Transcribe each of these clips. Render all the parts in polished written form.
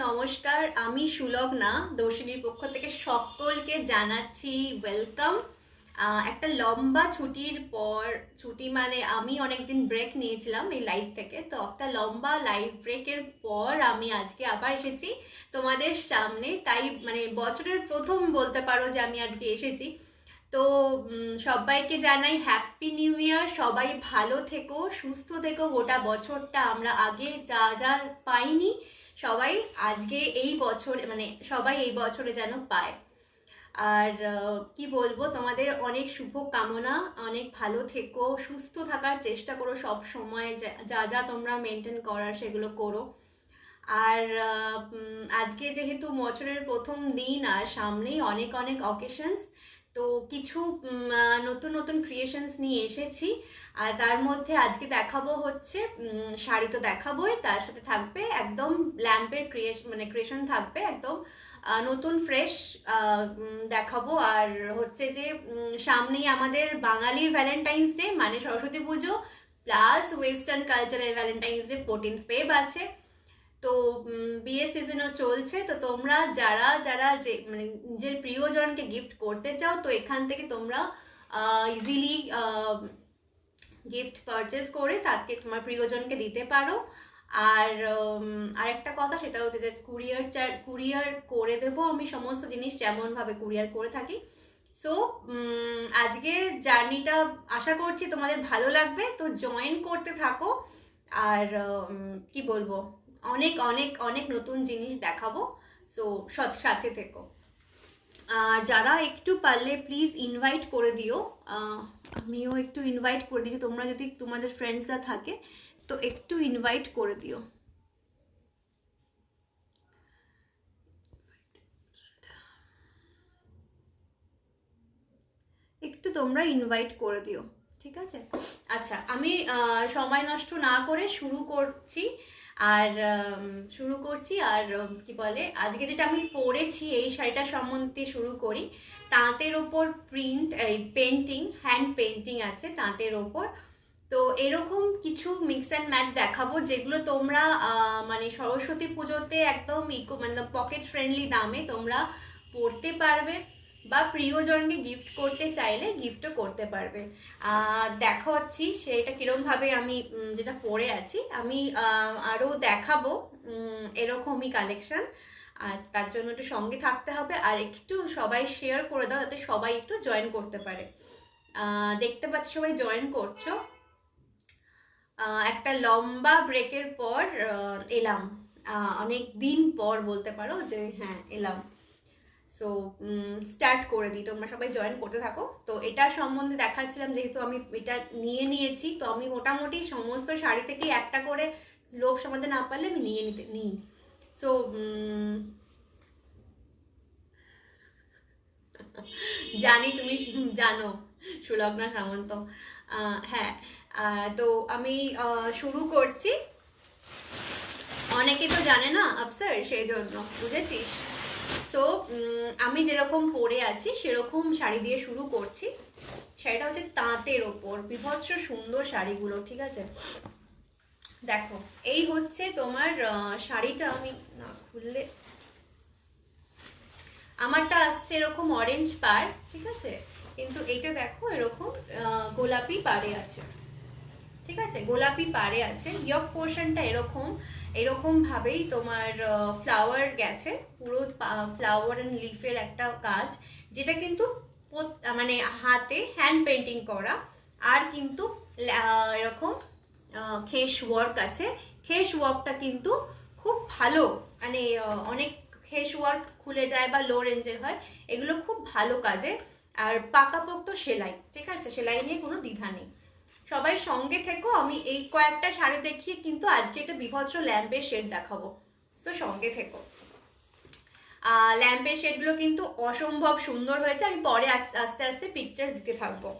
নমস্কার, আমি সুলগ্না দর্শিনীর পক্ষ থেকে সকলকে জানাচ্ছি ওয়েলকাম। একটা লম্বা ছুটির পর, ছুটি মানে আমি অনেকদিন ব্রেক নিয়েছিলাম এই লাইভ থেকে, তো একটা লম্বা লাইভ ব্রেকের পর আমি আজকে আবার এসেছি তোমাদের সামনে। তাই মানে বছরের প্রথম বলতে পারো যে আমি আজকে এসেছি। তো সবাইকে জানাই হ্যাপি নিউ ইয়ার। সবাই ভালো থেকো, সুস্থ থেকো। গোটা বছরটা আমরা আগে যা যা পাইনি সবাই আজকে এই বছর মানে সবাই এই বছরে যেন পায়। আর কি বলবো, তোমাদের অনেক শুভ কামনা। অনেক ভালো থেকো, সুস্থ থাকার চেষ্টা করো, সব সময় যা যা তোমরা মেনটেন করার সেগুলো করো। আর আজকে যেহেতু বছরের প্রথম দিন আর সামনেই অনেক অনেক অকেশনস, তো কিছু নতুন নতুন ক্রিয়েশনস নিয়ে এসেছি। আর তার মধ্যে আজকে দেখাবো হচ্ছে শাড়ি তো দেখাবোই, তার সাথে থাকবে একদম ল্যাম্পের ক্রিয়েশন থাকবে একদম নতুন ফ্রেশ দেখাবো। আর হচ্ছে যে সামনেই আমাদের বাঙালির ভ্যালেন্টাইন্স ডে মানে সরস্বতী পুজো প্লাস ওয়েস্টার্ন কালচারের ভ্যালেন্টাইন্স ডে 14 ফেব আছে। তো বিয়ে সিজনও চলছে, তো তোমরা যারা যারা যে মানে নিজের প্রিয়জনকে গিফট করতে চাও, তো এখান থেকে তোমরা ইজিলি গিফট পারচেস করে তাকে তোমার প্রিয়জনকে দিতে পারো। আর আরেকটা কথা সেটা হচ্ছে যে কুরিয়ার করে দেবো আমি সমস্ত জিনিস যেমনভাবে কুরিয়ার করে থাকি। সো আজকের জার্নিটা আশা করছি তোমাদের ভালো লাগবে, তো জয়েন করতে থাকো। আর কি বলবো, অনেক অনেক অনেক নতুন জিনিস দেখাবো, সো সাথে থেকো। আর যারা একটু পারলে প্লিজ ইনভাইট করে দিও, আমিও একটু ইনভাইট করে দিচ্ছি, তোমরা যদি তোমাদের ফ্রেন্ডসরা থাকে তো একটু ইনভাইট করে দিও। একটু তোমরা ইনভাইট করে দিও, ঠিক আছে? আচ্ছা, আমি সময় নষ্ট না করে শুরু করছি। আর কি বলে, আজকে যেটা আমি পরেছি এই শাড়িটা সম্বন্ধে শুরু করি। তাঁতের ওপর প্রিন্ট, এই পেন্টিং, হ্যান্ড পেন্টিং আছে তাঁতের ওপর। তো এরকম কিছু মিক্স অ্যান্ড ম্যাচ দেখাবো যেগুলো তোমরা মানে সরস্বতী পুজোতে একদম মানে পকেট ফ্রেন্ডলি দামে তোমরা পরতে পারবে, বা প্রিয়জনকে গিফট করতে চাইলে গিফটও করতে পারবে। দেখাচ্ছি সেটা কিরমভাবে আমি যেটা পরে আছি। আমি আরও দেখাবো এরকমই কালেকশন। আর তার জন্য একটু সঙ্গে থাকতে হবে, আর একটু সবাই শেয়ার করে দাও যাতে সবাই একটু জয়েন করতে পারে। দেখতে পাচ্ছি সবাই জয়েন করছো। একটা লম্বা ব্রেকের পর এলাম, অনেক দিন পর বলতে পারো যে হ্যাঁ এলাম। সো স্টার্ট করে দিই, তোমরা সবাই জয়েন করতে থাকো। তো এটা সম্বন্ধে দেখাচ্ছিলাম, যেহেতু আমি এটা নিয়েছি, তো আমি মোটামুটি সমস্ত শাড়ি থেকেই একটা করে লোক সামলাতে না পারলে আমি নিই। সো জানি তুমি জানো সুলগ্না সামন্ত। হ্যাঁ, তো আমি শুরু করছি। অনেকে তো জানে না আফসার, সেই জন্য, বুঝেছিস? সো আমি যেরকম পরে আছি সেরকম শাড়ি দিয়ে শুরু করছি। শাড়িটা হচ্ছে তাঁতের ওপর, বিভৎস সুন্দর শাড়িগুলো, ঠিক আছে? দেখো, এই হচ্ছে তোমার শাড়িটা। আমি না খুললে, আমারটা আসছে এরকম অরেঞ্জ পাড়, ঠিক আছে? কিন্তু এইটা দেখো এরকম গোলাপি পাড়ে আছে, ঠিক আছে? গোলাপি পাড়ে আছে। ইয়ক পোর্শনটা এরকম ভাবেই তোমার ফ্লাওয়ার গেছে, পুরো ফ্লাওয়ার এন্ড লিফের একটা কাজ, যেটা কিন্তু মানে হাতে হ্যান্ড পেন্টিং করা। আর কিন্তু এরকম খেস ওয়ার্ক আছে। খেস ওয়ার্কটা কিন্তু খুব ভালো, মানে অনেক খেস ওয়ার্ক খুলে যায় বা লো রেঞ্জের হয়, এগুলো খুব ভালো কাজে। আর পাকাপোক্ত সেলাই, ঠিক আছে? সেলাই নিয়ে কোনো দ্বিধা নেই। সবাই সঙ্গে থেকো। আমি এই কয়েকটা শাড়ি দেখিয়ে কিন্তু আজকে একটা বিভৎস ল্যাম্পের শেড দেখাবো, তো সঙ্গে থেকো। ল্যাম্পের শেডগুলো কিন্তু অসম্ভব সুন্দর হয়েছে, আমি পরে আস্তে আস্তে পিকচার দিতে থাকবো।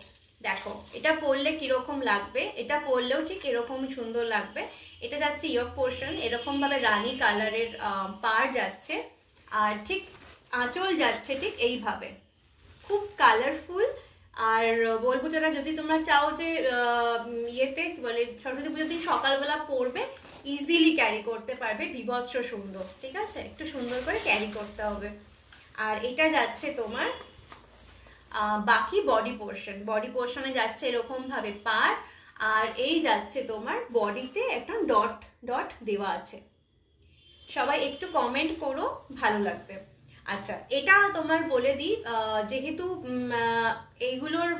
দেখো এটা পরলে কিরকম লাগবে, এটা পরলেও ঠিক এরকম সুন্দর লাগবে। এটা যাচ্ছে ইয়ক পোর্শন, এরকম ভাবে রানী কালারের পাড় যাচ্ছে, আর ঠিক আঁচল যাচ্ছে ঠিক এইভাবে, খুব কালারফুল, আর বলবো যারা যদি তোমরা চাও যে ইয়েতে কি বলে সরস্বতী পুজোর দিন সকালবেলা পরবে, ইজিলি ক্যারি করতে পারবে, বিভৎস সুন্দর। ঠিক আছে, একটু সুন্দর করে ক্যারি করতে হবে। আর এটা যাচ্ছে তোমার বাকি বডি পোর্শনে যাচ্ছে এরকম ভাবে পার, আর এই যাচ্ছে তোমার বডিতে একটা ডট ডট দেওয়া আছে। সবাই একটু কমেন্ট করো, ভালো লাগবে। আচ্ছা, এটা তোমার বলে দিই, যেহেতু এইগুলোর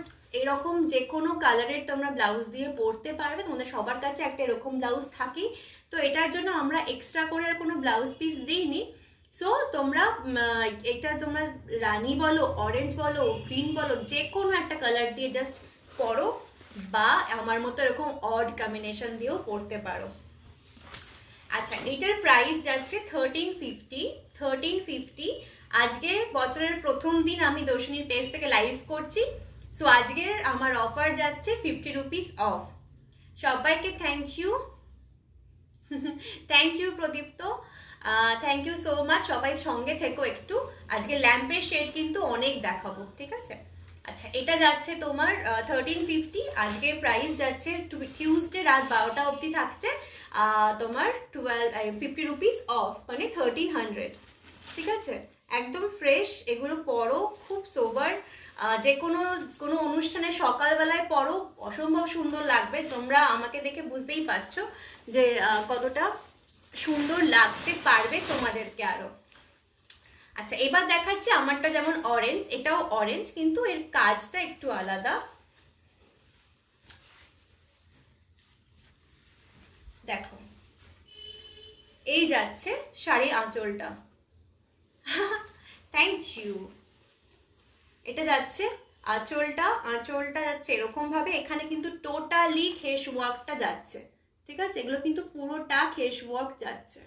এরকম যে কোনো কালারের তোমরা ব্লাউজ দিয়ে পরতে পারবে, তোমাদের সবার কাছে একটা এরকম ব্লাউজ থাকি, তো এটার জন্য আমরা এক্সট্রা করে আর কোনো ব্লাউজ পিস দিইনি। সো তোমরা এটা তোমরা রানী বলো, অরেঞ্জ বলো, গ্রিন বলো, যে কোনো একটা কালার দিয়ে জাস্ট পরো, বা আমার মতো এরকম অড কম্বিনেশন দিয়েও পরতে পারো। আচ্ছা, এটার প্রাইস যাচ্ছে 1350। আজকে বছরের প্রথম দিন আমি দর্শনীর পেজ থেকে লাইভ করছি, সো আজকের আমার অফার যাচ্ছে 50 রুপিস অফ। সবাইকে thank you thank you Pradipta, thank you so much. সবাই সঙ্গে থেকো একটু, আজকে ল্যাম্পের শেড কিন্তু অনেক দেখাবো, ঠিক আছে। আচ্ছা, এটা যাচ্ছে তোমার 1350, আজকে প্রাইস যাচ্ছে টিউসডে রাত 12টা অবধি থাকছে তোমার 50 রুপিস অফ, মানে 1300। ঠিক আছে, একদম ফ্রেশ, এগুলো পরো, খুব সোবার, যে কোনো অনুষ্ঠানে সকালবেলায় পরো, অসম্ভব সুন্দর লাগবে। তোমরা আমাকে দেখে বুঝতেই পারছো যে কতটা সুন্দর লাগতে পারবে তোমাদেরকে আরো। আচ্ছা, এবার দেখাচ্ছি আমারটা যেমন অরেঞ্জ, এটাও অরেঞ্জ, কিন্তু এর কাজটা একটু আলাদা। দেখো, এই যাচ্ছে শাড়ির আঁচলটা থ্যাংক ইউ। এটা যাচ্ছে আঁচলটা যাচ্ছে এরকম ভাবে, এখানে কিন্তু টোটালি খেস ওয়ার্কটা যাচ্ছে। ঠিক আছে, এগুলো কিন্তু পুরোটা খেস ওয়ার্ক যাচ্ছে।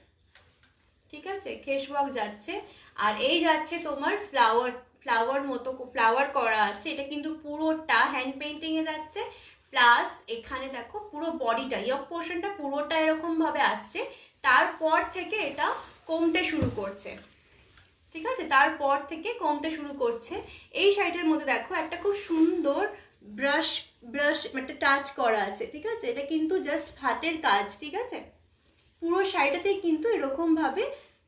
ঠিক আছে, খেস ওয়ার্ক যাচ্ছে। আর এই যাচ্ছে তোমার ফ্লাওয়ার করা আছে, এটা কিন্তু পুরোটা হ্যান্ড পেইন্টিং এ যাচ্ছে। প্লাস এখানে দেখো পুরো বডিটা, ইয়ক পোর্শনটা পুরোটা এরকম ভাবে আসছে, তারপর থেকে এটা কমতে শুরু করছে। ঠিক আছে, তারপর থেকে কমতে শুরু করছে। এই শাড়িটার মধ্যে দেখো একটা খুব সুন্দর ব্রাশ একটা টাচ করা আছে। ঠিক আছে, এটা কিন্তু জাস্ট হাতের কাজ। ঠিক আছে, পুরো শাড়িটাতেই কিন্তু এরকম ভাবে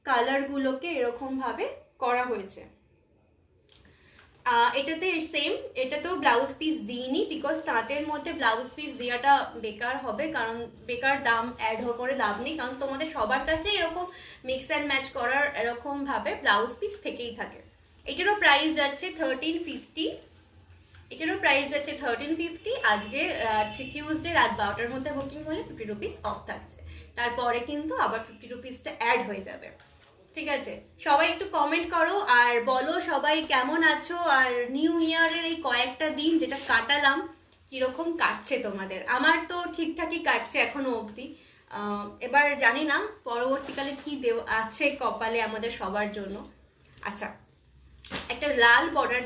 কালারগুলোকে এরকম ভাবে করা হয়েছে। এটাতে সেম, এটাতেও ব্লাউজ পিস দিইনি, বিকজ তাঁতের মধ্যে ব্লাউজ পিস দেওয়াটা বেকার হবে, কারণ বেকার দাম অ্যাড করে লাভ নেই, কারণ তোমাদের সবার কাছে এরকম মিক্স অ্যান্ড ম্যাচ করার এরকম ভাবে ব্লাউজ পিস থেকেই থাকে। এটারও প্রাইস যাচ্ছে 1350। আজকে টিউসডে রাত 12টার মধ্যে বুকিং হলে 50 রুপিস অফ থাকছে, তারপরে কিন্তু আবার 50 রুপিসটা অ্যাড হয়ে যাবে। ঠিক আছে, সবাই একটু কমেন্ট করো আর বলো সবাই কেমন আছো, আর নিউ ইয়ারের এই কয়েকটা দিন যেটা কাটালাম কিরকম কাটছে তোমাদের। আমার তো ঠিকঠাকই কাটছে এখনো অবধি, এবার জানি না পরবর্তীকালে কি আছে কপালে আমাদের সবার জন্য। আচ্ছা, একটা লাল বর্ডার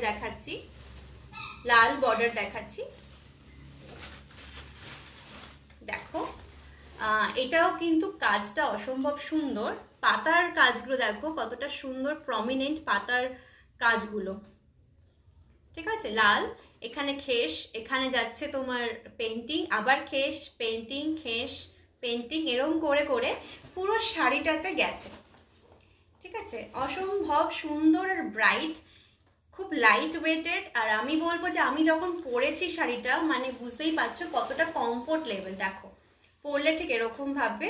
দেখাচ্ছি, দেখো, এটাও কিন্তু কাজটা অসম্ভব সুন্দর। পাতার কাজগুলো দেখো কতটা সুন্দর, প্রমিনেন্ট পাতার কাজগুলো। ঠিক আছে, লাল, এখানে খেস, এখানে যাচ্ছে তোমার পেন্টিং, আবার খেস পেন্টিং, খেস পেন্টিং, এরকম করে করে পুরো শাড়িটাতে গেছে। ঠিক আছে, অসম্ভব সুন্দর আর ব্রাইট, খুব লাইট ওয়েটেড। আর আমি বলবো যে আমি যখন পরেছি শাড়িটা, মানে বুঝতেই পারছো কতটা কমফোর্ট লেভেল। দেখো, পরলে ঠিক এরকম ভাবে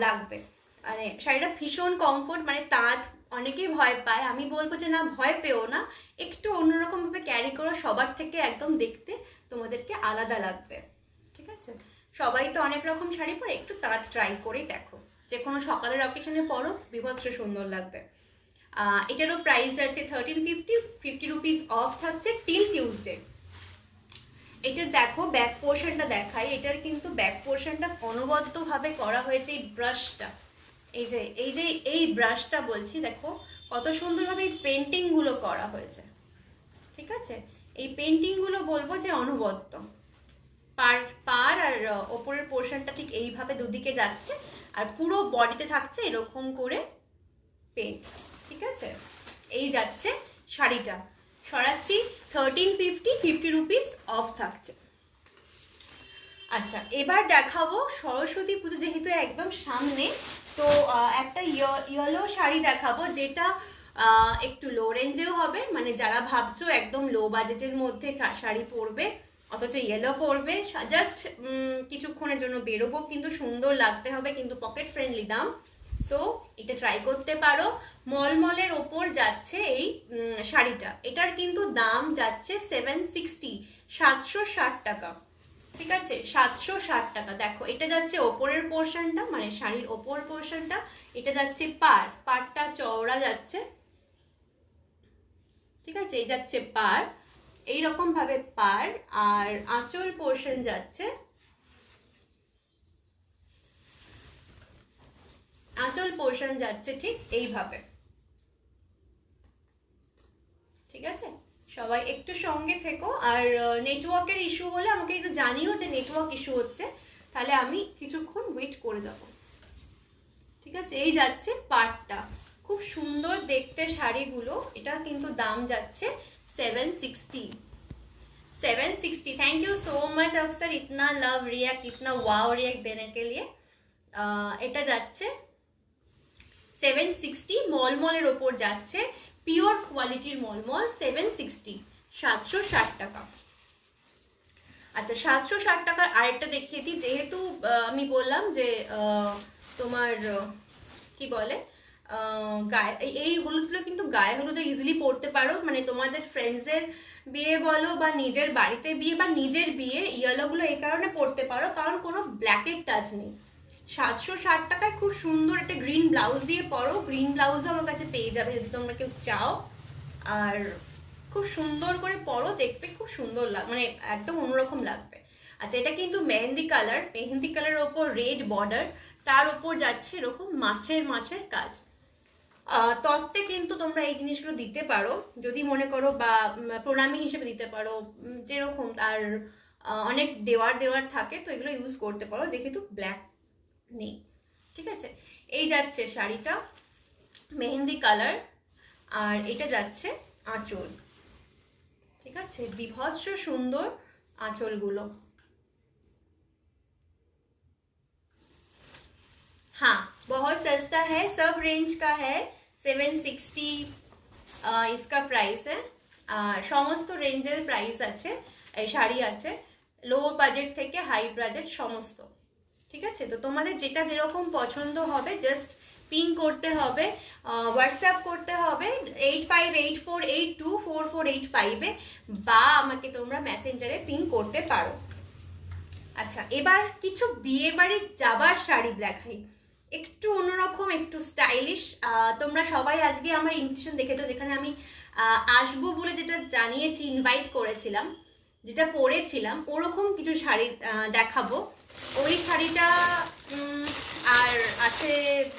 লাগবে, মানে শাড়িটা ভীষণ কমফোর্ট, মানে তাঁত অনেকেই ভয় পায়, আমি বলবো যে না, ভয় পেও না, একটু অন্যরকম ভাবে ক্যারি করো, সবার থেকে একদম দেখতে তোমাদেরকে আলাদা লাগবে। ঠিক আছে, সবাই তো অনেক রকম শাড়ি পরে, একটু তাঁত ট্রাই করেই দেখো, যে কোনো সকালের অকেশনে পরো, বিভৎস সুন্দর লাগবে। এটারও প্রাইস আছে 1350, 50 রুপিস অফ থাকছে টিল টিউসডে। এটার দেখো ব্যাক পোর্শনটা দেখাই, এটার কিন্তু ব্যাক পোর্শনটা অনবদ্যভাবে করা হয়েছে। এই ব্রাশটা, এই ব্রাশটা বলছি, দেখো কত সুন্দরভাবে এই পেন্টিং গুলো করা হয়েছে। ঠিক আছে, এই পেন্টিং গুলো বলবো যে অনবদ্য, পার আর ওপরের পোর্শনটা ঠিক এইভাবে দুদিকে যাচ্ছে, আর পুরো বডিতে থাকছে এরকম করে পেন্ট। ঠিক আছে, এই যাচ্ছে শাড়িটা, সরাচ্ছি 1350, 50 রুপিস অফ থাকছে। আচ্ছা, এবার দেখাবো সরস্বতী পুজো যেহেতু একদম সামনে, তো একটা ইয়েলো শাড়ি দেখাবো যেটা একটু লো রেঞ্জেও হবে, মানে যারা ভাবছো একদম লো বাজেটের মধ্যে শাড়ি পরবে অথচ ইয়েলো পরবে, জাস্ট কিছুক্ষণের জন্য বেরোবো কিন্তু সুন্দর লাগতে হবে, কিন্তু পকেট ফ্রেন্ডলি দাম। সো এটা ট্রাই করতে পারো। মলমলের ওপর যাচ্ছে এই শাড়িটা, এটার কিন্তু দাম যাচ্ছে 760, 760 টাকা। ঠিক আছে, 760 টাকা। দেখো এটা যাচ্ছে ওপরের পোর্শনটা, মানে শাড়ির ওপর পোর্শনটা, এটা যাচ্ছে পাড়টা চওড়া যাচ্ছে। ঠিক আছে, এই যাচ্ছে পাড়, এইরকম ভাবে পাড়, আর আঁচল পোর্শন যাচ্ছে, আঁচল পোর্শন যাচ্ছে ঠিক এইভাবে। ঠিক আছে, সবাই একটু সঙ্গে থেকো, আর নেটওয়ার্কের ইস্যু হলে আমাকে একটু জানিও যে নেটওয়ার্ক ইস্যু হচ্ছে, তাহলে আমি কিছুক্ষণ ওয়েট করে যাব। ঠিক আছে, এই যাচ্ছে পাটটা, খুব সুন্দর দেখতে শাড়িগুলো। এটা কিন্তু দাম যাচ্ছে 760। 760। थैंक यू सो मच अफसर, इतना लव रिएक्ट, इतना वाओ रिएक्ट देने के लिए। এটা যাচ্ছে 760, মলমলের ওপর যাচ্ছে, পিওর কোয়ালিটির মলমল, 760, 760 টাকা। আচ্ছা, 760 টাকার আরেকটা দেখিয়ে দিই, যেহেতু আমি বললাম যে তোমার কি বলে গায়ে এই হলুদগুলো কিন্তু গায়ে হলুদে ইজিলি পরতে পারো, মানে তোমাদের ফ্রেন্ডসদের বিয়ে বলো বা নিজের বাড়িতে বিয়ে বা নিজের বিয়ে, ইয়েলোগুলো এই কারণে পরতে পারো কারণ কোনো ব্ল্যাকের টাচ নেই। 760 টাকায় খুব সুন্দর একটা গ্রিন ব্লাউজ দিয়ে পরো, গ্রিন ব্লাউজও আমার কাছে পেয়ে যাবে যদি তোমরা কেউ চাও, আর খুব সুন্দর করে পরো, দেখবে খুব সুন্দর মানে একদম অন্যরকম লাগবে। আচ্ছা, এটা কিন্তু মেহেন্দি কালার, মেহেন্দি কালারের ওপর রেড বর্ডার, তার উপর যাচ্ছে এরকম মাছের কাজ। তত্ত্বে কিন্তু তোমরা এই জিনিসগুলো দিতে পারো যদি মনে করো, বা প্রণামী হিসেবে দিতে পারো, যেরকম আর অনেক দেওয়ার থাকে, তো এগুলো ইউজ করতে পারো যেহেতু ব্ল্যাক নেই। ঠিক আছে, এই যাচ্ছে শাড়িটা মেহেন্দি কালার, আর এটা যাচ্ছে আঁচল। ঠিক আছে, বিভৎস সুন্দর আঁচলগুলো। हाँ, बहुत सस्ता है, सब रेंज का है, 760 इसका प्राइस है। সমস্ত রেঞ্জের প্রাইস আছে, এই শাড়ি আছে, লো বাজেট থেকে হাই বাজেট সমস্ত। ঠিক আছে, তো তোমাদের যেটা যেরকম পছন্দ হবে জাস্ট পিং করতে হবে, হোয়াটসঅ্যাপ করতে হবে 8584824485-এ, বা আমাকে তোমরা মেসেঞ্জারে পিং করতে পারো। আচ্ছা, এবার কিছু বিয়ে বাড়ি যাবার শাড়ি দেখাই, একটু অন্যরকম, একটু স্টাইলিশ। তোমরা সবাই আজকে আমার ইনভিটেশন দেখেছো, যেখানে আমি আসবো বলে যেটা জানিয়েছি, ইনভাইট করেছিলাম, যেটা পরেছিলাম ওরকম কিছু শাড়ি দেখাবো। ওই শাড়িটা আর আছে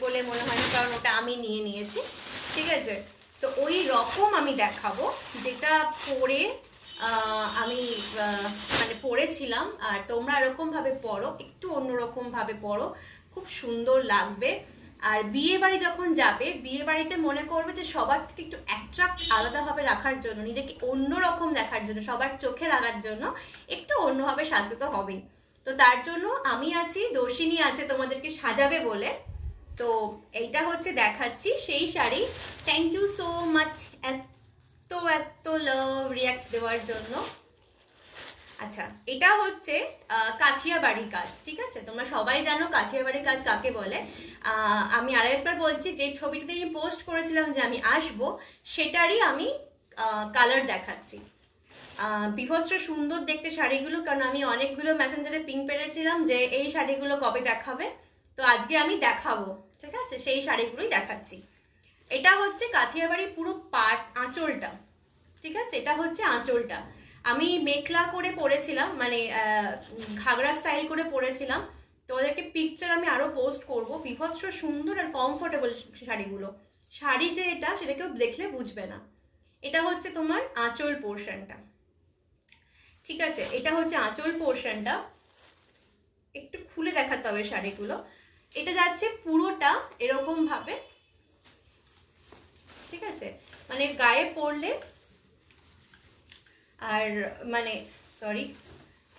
বলে মনে হয় না, কারণ ওটা আমি নিয়ে নিয়েছি। ঠিক আছে, তো ওই রকম আমি দেখাবো যেটা পরে আমি মানে পরেছিলাম, আর তোমরা এরকম ভাবে পরো, একটু অন্যরকম ভাবে পরো, খুব সুন্দর লাগবে। আর বিয়ে বাড়ি যখন যাবে, বিয়ে বাড়িতে মনে করবে যে সবার থেকে একটু অ্যাট্রাক্ট আলাদাভাবে রাখার জন্য, নিজেকে অন্যরকম দেখার জন্য, সবার চোখে লাগার জন্য একটু অন্যভাবে সাজতে তো হবেই। তো তার জন্য আমি আছি, দর্শিনী আছে তোমাদেরকে সাজাবে বলে। তো এইটা হচ্ছে দেখাচ্ছি সেই sari. Thank you so much এত লাভ রিয়াক্ট দেওয়ার জন্য। আচ্ছা, এটা হচ্ছে কাথিয়াবাড়ির কাজ। ঠিক আছে, তোমরা সবাই জানো কাথিয়াবাড়ির কাজ কাকে বলে। আমি আরেকবার বলছি, যে ছবিটাতে আমি পোস্ট করেছিলাম যে আমি আসব, সেটারই আমি কালার দেখাচ্ছি। বিভৎস সুন্দর দেখতে শাড়িগুলো, কারণ আমি অনেকগুলো মেসেঞ্জারে পিং পেরেছিলাম যে এই শাড়িগুলো কবে দেখাবে, তো আজকে আমি দেখাবো। ঠিক আছে, সেই শাড়িগুলোই দেখাচ্ছি। এটা হচ্ছে কাথিয়াবাড়ির পুরো পাট, আঁচলটা। ঠিক আছে, এটা হচ্ছে আঁচলটা, আমি মেখলা করে পরেছিলাম, মানে ঘাগরা স্টাইল করে পরেছিলাম। তোমাদেরকে পিকচার আমি আরো পোস্ট করব। বিভৎস সুন্দর আর কমফোর্টেবল শাড়িগুলো, শাড়ি যে এটা সেটা কেউ দেখলে বুঝবে না। এটা হচ্ছে তোমার আঁচল পোর্শনটা। ঠিক আছে, এটা হচ্ছে আঁচল পোর্শনটা, একটু খুলে দেখাতে হবে শাড়িগুলো। এটা যাচ্ছে পুরোটা এরকম ভাবে। ঠিক আছে, মানে গায়ে পরলে আর মানে সরি,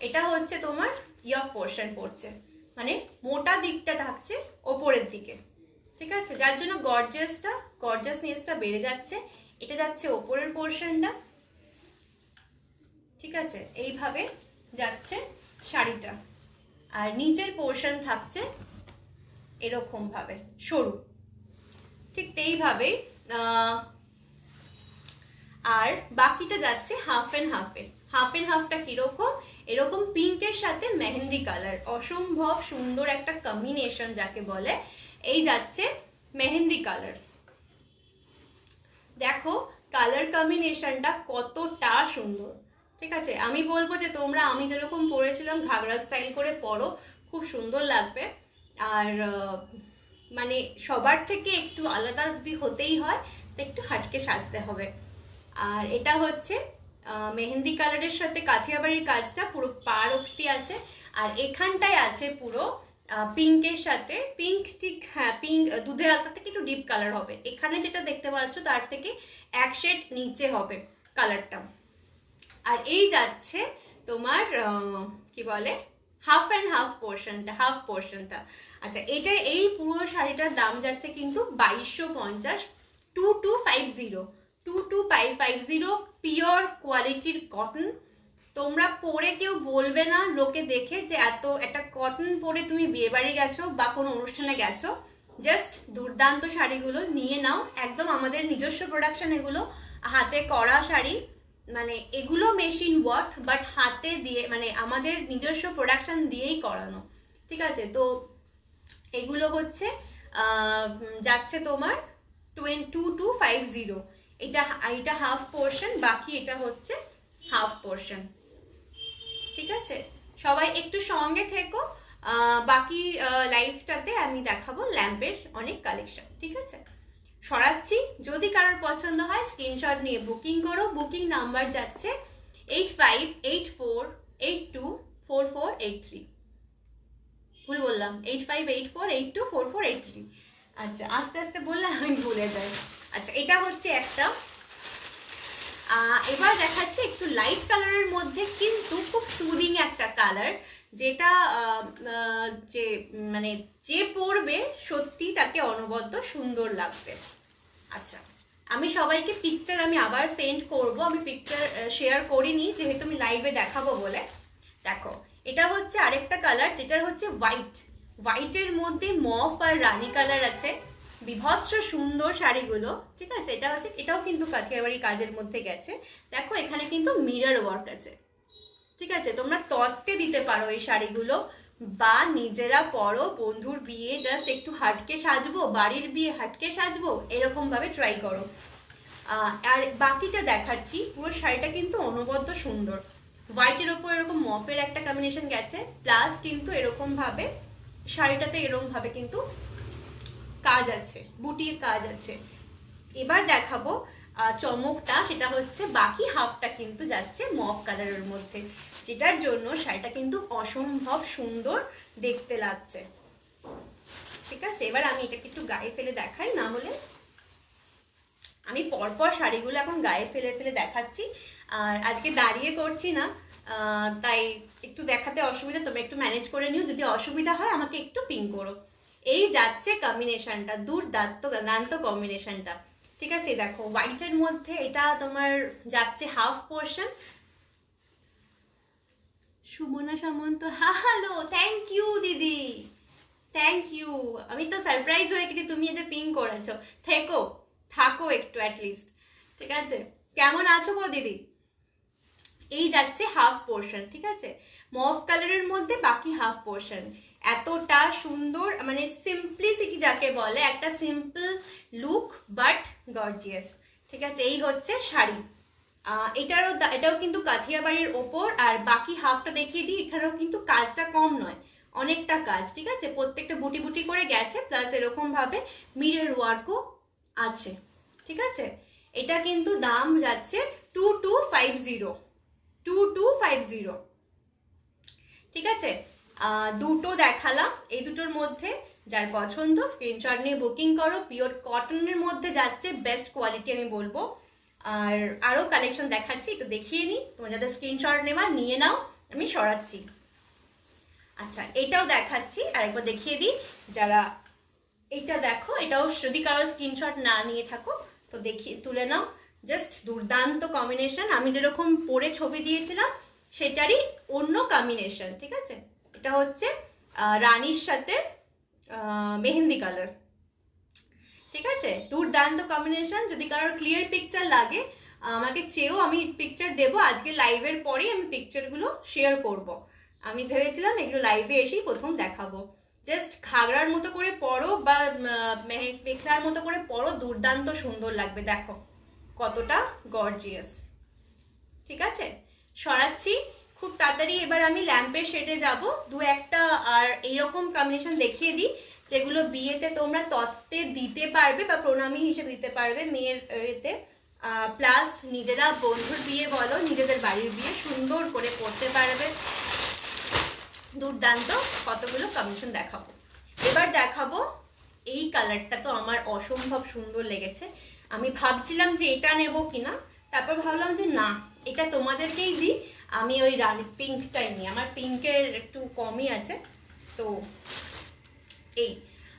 এটা হচ্ছে তোমার ইয়ক পোর্শন পড়ছে, মানে মোটা দিকটা থাকছে ওপরের দিকে, ঠিক আছে, যার জন্য গর্জিয়াসনেসটা বেড়ে যাচ্ছে। এটা যাচ্ছে ওপরের পোর্শনটা, ঠিক আছে, এইভাবে যাচ্ছে শাড়িটা। আর নিচের পোর্শন থাকছে এরকম ভাবে সরু, ঠিক এইভাবেই। আর বাকিটা যাচ্ছে হাফ এন্ড হাফে। হাফ এন্ড হাফটা কিরকম, এরকম পিঙ্কের সাথে মেহেন্দি কালার, অসম্ভব সুন্দর একটা কম্বিনেশন যাকে বলে। এই যাচ্ছে মেহেন্দি কালার, দেখো কালার কম্বিনেশনটা কতটা সুন্দর, ঠিক আছে। আমি বলবো যে তোমরা আমি যেরকম পরেছিলাম ঘাগরা স্টাইল করে পরো, খুব সুন্দর লাগবে। আর মানে সবার থেকে একটু আলাদা যদি হতেই হয় তো একটু হাটকে সাজতে হবে। আর এটা হচ্ছে মেহেন্দি কালারের সাথে কাথিয়াবাড়ির কাজটা পুরো পার অবধি আছে। আর এখানটায় আছে পুরো পিঙ্কের সাথে, পিঙ্ক ঠিক, হ্যাঁ পিঙ্ক, দুধে আলতা থেকে একটু ডিপ কালার হবে। এখানে যেটা দেখতে পাচ্ছ তার থেকে এক শেড নিচে হবে কালারটা। আর এই যাচ্ছে তোমার কি বলে হাফ অ্যান্ড হাফ পোর্শনটা। আচ্ছা, এটা এই পুরো শাড়িটার দাম যাচ্ছে কিন্তু 2250, 2250 পিওর কোয়ালিটির কটন। তোমরা পরে কেউ বলবে না লোকে দেখে যে এত একটা কটন পরে তুমি বিয়ে বাড়ি গেছো বা কোনো অনুষ্ঠানে গেছো। জাস্ট দুর্দান্ত শাড়িগুলো নিয়ে নাও, একদম আমাদের নিজস্ব প্রোডাকশন এগুলো, হাতে করা শাড়ি, মানে এগুলো মেশিন ওয়ার্ক বাট হাতে দিয়ে, মানে আমাদের নিজস্ব প্রোডাকশন দিয়েই করানো, ঠিক আছে। তো এগুলো হচ্ছে যাচ্ছে তোমার 2250। এটা হাফ পোর্শন, বাকি এটা হচ্ছে হাফ পোর্শন, ঠিক আছে। সবাই একটু সঙ্গে থেকো, বাকি লাইফটাতে আমি দেখাবো ল্যাম্পের অনেক কালেকশন, ঠিক আছে। সরাচ্ছি, যদি কারোর পছন্দ হয় স্ক্রিনশট নিয়ে বুকিং করো। বুকিং নাম্বার যাচ্ছে 8584824483। ভুল বললাম, 8584824483। আচ্ছা, আস্তে আস্তে বললে আমি ভুলে যাই। আচ্ছা, এটা হচ্ছে একটা। এবার দেখাচ্ছি একটু লাইট কালারের মধ্যে কিন্তু খুব সুদিং একটা কালার, যেটা যে মানে যে পরবে সত্যি তাকে অনবদ্য সুন্দর লাগবে। আচ্ছা, আমি সবাইকে পিকচার আমি আবার সেন্ড করব, আমি পিকচার শেয়ার করিনি যেহেতু আমি লাইভে দেখাবো বলে। দেখো, এটা হচ্ছে আরেকটা কালার, যেটার হচ্ছে হোয়াইটের মধ্যে মফ আর রানী কালার আছে, বিভৎস সুন্দর শাড়িগুলো, ঠিক আছে। এটাও কিন্তু কাঠিয়াবাড়ি কাজের মধ্যে গেছে। দেখো এখানে কিন্তু মিরর ওয়ার্ক আছে, ঠিক আছে। তোমরা তত্ত্বে দিতে পারো এই শাড়িগুলো, বা নিজেরা পরো, বন্ধুর বিয়ে জাস্ট একটু হাটকে সাজবো, বাড়ির বিয়ে হাটকে সাজবো, এরকম ভাবে ট্রাই করো। আর বাকিটা দেখাচ্ছি, পুরো শাড়িটা কিন্তু অনবদ্য সুন্দর। হোয়াইটের ওপর এরকম মফের একটা কম্বিনেশন গেছে, প্লাস কিন্তু এরকম ভাবে শাড়িটাতে এরকম ভাবে কিন্তু কাজ আছে, বুটির কাজ আছে। এবার দেখাবো চমকটা, সেটা হচ্ছে বাকি হাফটা কিন্তু যাচ্ছে মফ কালারের মধ্যে, যেটার জন্য শাড়িটা কিন্তু অসম্ভব সুন্দর দেখতে লাগছে, ঠিক আছে। এবার আমি এটাকে একটু গায়ে ফেলে দেখাই, না হলে আমি পরপর শাড়িগুলো এখন গায়ে ফেলে ফেলে দেখাচ্ছি। আর আজকে দাঁড়িয়ে করছি না, তাই একটু দেখাতে অসুবিধা, তোমরা একটু ম্যানেজ করে নিও, যদি অসুবিধা হয় আমাকে একটু পিং করো। এই যাচ্ছে কম্বিনেশনটা, দুর্দান্ত কম্বিনেশনটা, ঠিক আছে। দেখো হোয়াইটের মধ্যে এটা তোমার যাচ্ছে half portion. Sumana Samanta, hello, thank you দিদি, থ্যাংক ইউ। আমি তো সারপ্রাইজ হয়ে গেছি তুমি যে পিং করেছো। থাকো একটু অ্যাটলিস্ট, ঠিক আছে। কেমন আছো গো দিদি? এই যাচ্ছে হাফ পোর্শন, ঠিক আছে, মফ কালারের মধ্যে বাকি হাফ পোর্শন। এতটা সুন্দর, মানে সিম্পলিসিটি যাকে বলে, একটা সিম্পল লুক বাট গর্জিয়াস, ঠিক আছে। এই হচ্ছে শাড়ি। এটাও কিন্তু কাথিয়াবাড়ির ওপর। আর বাকি হাফটা দেখিয়ে দিই, এখানেও কিন্তু কাজটা কম নয়, অনেকটা কাজ, ঠিক আছে। প্রত্যেকটা বুটি বুটি করে গেছে, প্লাস এরকম ভাবে মিরর ওয়ার্কও আছে, ঠিক আছে। এটা কিন্তু দাম যাচ্ছে 2250, ঠিক আছে। দুটো দেখালাম, এই দুটোর মধ্যে যার পছন্দ স্ক্রিনশট নিয়ে বুকিং করো। পিওর কটনের মধ্যে যাচ্ছে, বেস্ট কোয়ালিটি আমি বলবো। আর আরও কালেকশন দেখাচ্ছি, একটু দেখিয়ে নিই, তোমার যাদের স্ক্রিনশট নেওয়ার নিয়ে নাও, আমি সরাচ্ছি। আচ্ছা এটাও দেখাচ্ছি, আরেকবার দেখিয়ে দিই। যারা এটা দেখো, এটাও যদি কারো স্ক্রিনশট না নিয়ে থাকো তো দেখিয়ে তুলে নাও। জাস্ট দুর্দান্ত কম্বিনেশন, আমি যেরকম পরে ছবি দিয়েছিলাম সেটারই অন্য কম্বিনেশন, ঠিক আছে। এটা হচ্ছে রানীর সাথে মেহেন্দি কালার, ঠিক আছে, দুর্দান্ত কম্বিনেশন। যদি কারোর ক্লিয়ার পিকচার লাগে আমাকে চেয়েও, আমি পিকচার দেবো আজকে লাইভের পরেই, আমি পিকচারগুলো শেয়ার করব। আমি ভেবেছিলাম এগুলো লাইভে এসেই প্রথম দেখাবো। জাস্ট ঘাগরার মতো করে পরো বা মেখলার মতো করে পরো, দুর্দান্ত সুন্দর লাগবে। দেখো কতটা গর্জিয়াস, ঠিক আছে। সরাচ্ছি খুব তাড়াতাড়ি। এবার আমি ল্যাম্পের শেডে যাব, দু একটা আর এইরকম কম্বিনেশন দেখিয়ে দিই যেগুলো বিয়েতে তোমরা তত্ত্বে দিতে পারবে বা প্রণামী হিসেবে দিতে পারবে মেয়ের এতে, প্লাস নিজেরা বন্ধুর বিয়ে বলো নিজেদের বাড়ির বিয়ে সুন্দর করে পড়তে পারবে। দুর্দান্ত কতগুলো কম্বিনেশন দেখাবো। এবার দেখাবো এই কালারটা, তো আমার অসম্ভব সুন্দর লেগেছে। আমি ভাবছিলাম যে এটা নেব কিনা, তারপর ভাবলাম যে না, এটা তোমাদেরকেই দিই। আমি ওই রানী পিঙ্কটাই নিই, আমার পিঙ্কের একটু কমই আছে তো এই।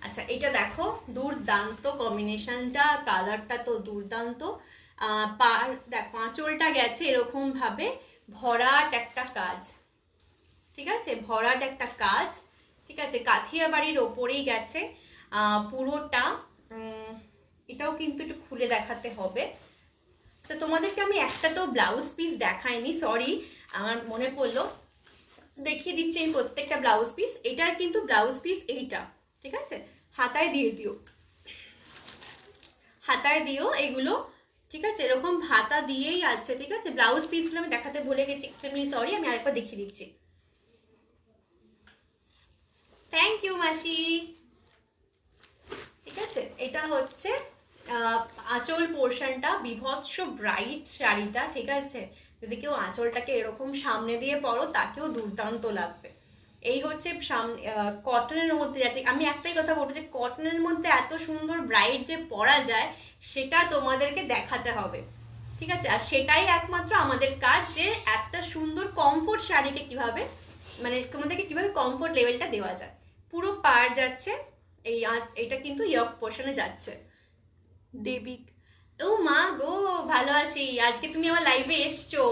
আচ্ছা এটা দেখো দুর্দান্ত কম্বিনেশনটা, কালারটা তো দুর্দান্ত। দেখো আঁচলটা গেছে এরকম ভাবে ভরাট একটা কাজ, ঠিক আছে, ভরাট একটা কাজ, ঠিক আছে, কাথিয়া বাড়ির ওপরেই গেছে পুরোটা। এটাও কিন্তু একটু খুলে দেখাতে হবে। তো তোমাদেরকে আমি একটা তো ব্লাউজ পিস দেখাইনি, সরি, আমার মনে পড়লো, দেখিয়ে দিচ্ছি আমি প্রত্যেকটা ব্লাউজ পিস। এটার কিন্তু ব্লাউজ পিস এইটা, ঠিক আছে, হাতায় দিয়ে দিও, হাতায় দিও এগুলো, ঠিক আছে, এরকম হাতা দিয়েই আছে, ঠিক আছে। ব্লাউজ পিসগুলো আমি দেখাতে ভুলে গেছি, এক্সট্রিমলি সরি, আমি আরেকবার দেখিয়ে দিচ্ছি। থ্যাংক ইউ মাসি, ঠিক আছে। এটা হচ্ছে আঁচল পোর্শনটা, বিভৎস ব্রাইট শাড়িটা, ঠিক আছে। যদি কেউ আঁচলটাকে এরকম সামনে দিয়ে পরো তাকেও দুর্দান্ত লাগবে। এই হচ্ছে কটনের মধ্যে যাচ্ছে। আমি একটাই কথা বলবো যে কটনের মধ্যে এত সুন্দর ব্রাইট যে পরা যায় সেটা তোমাদেরকে দেখাতে হবে, ঠিক আছে। আর সেটাই একমাত্র আমাদের কাজ, যে একটা সুন্দর কমফোর্ট শাড়িকে কিভাবে, মানে তোমাদেরকে কিভাবে কমফোর্ট লেভেলটা দেওয়া যায়। পুরো পার যাচ্ছে, এইটা কিন্তু ইয়ক পোর্শনে যাচ্ছে। দেবিক, ও মা গো, ভালো আছি। আজকে তুমি আমার লাইভে এসছো,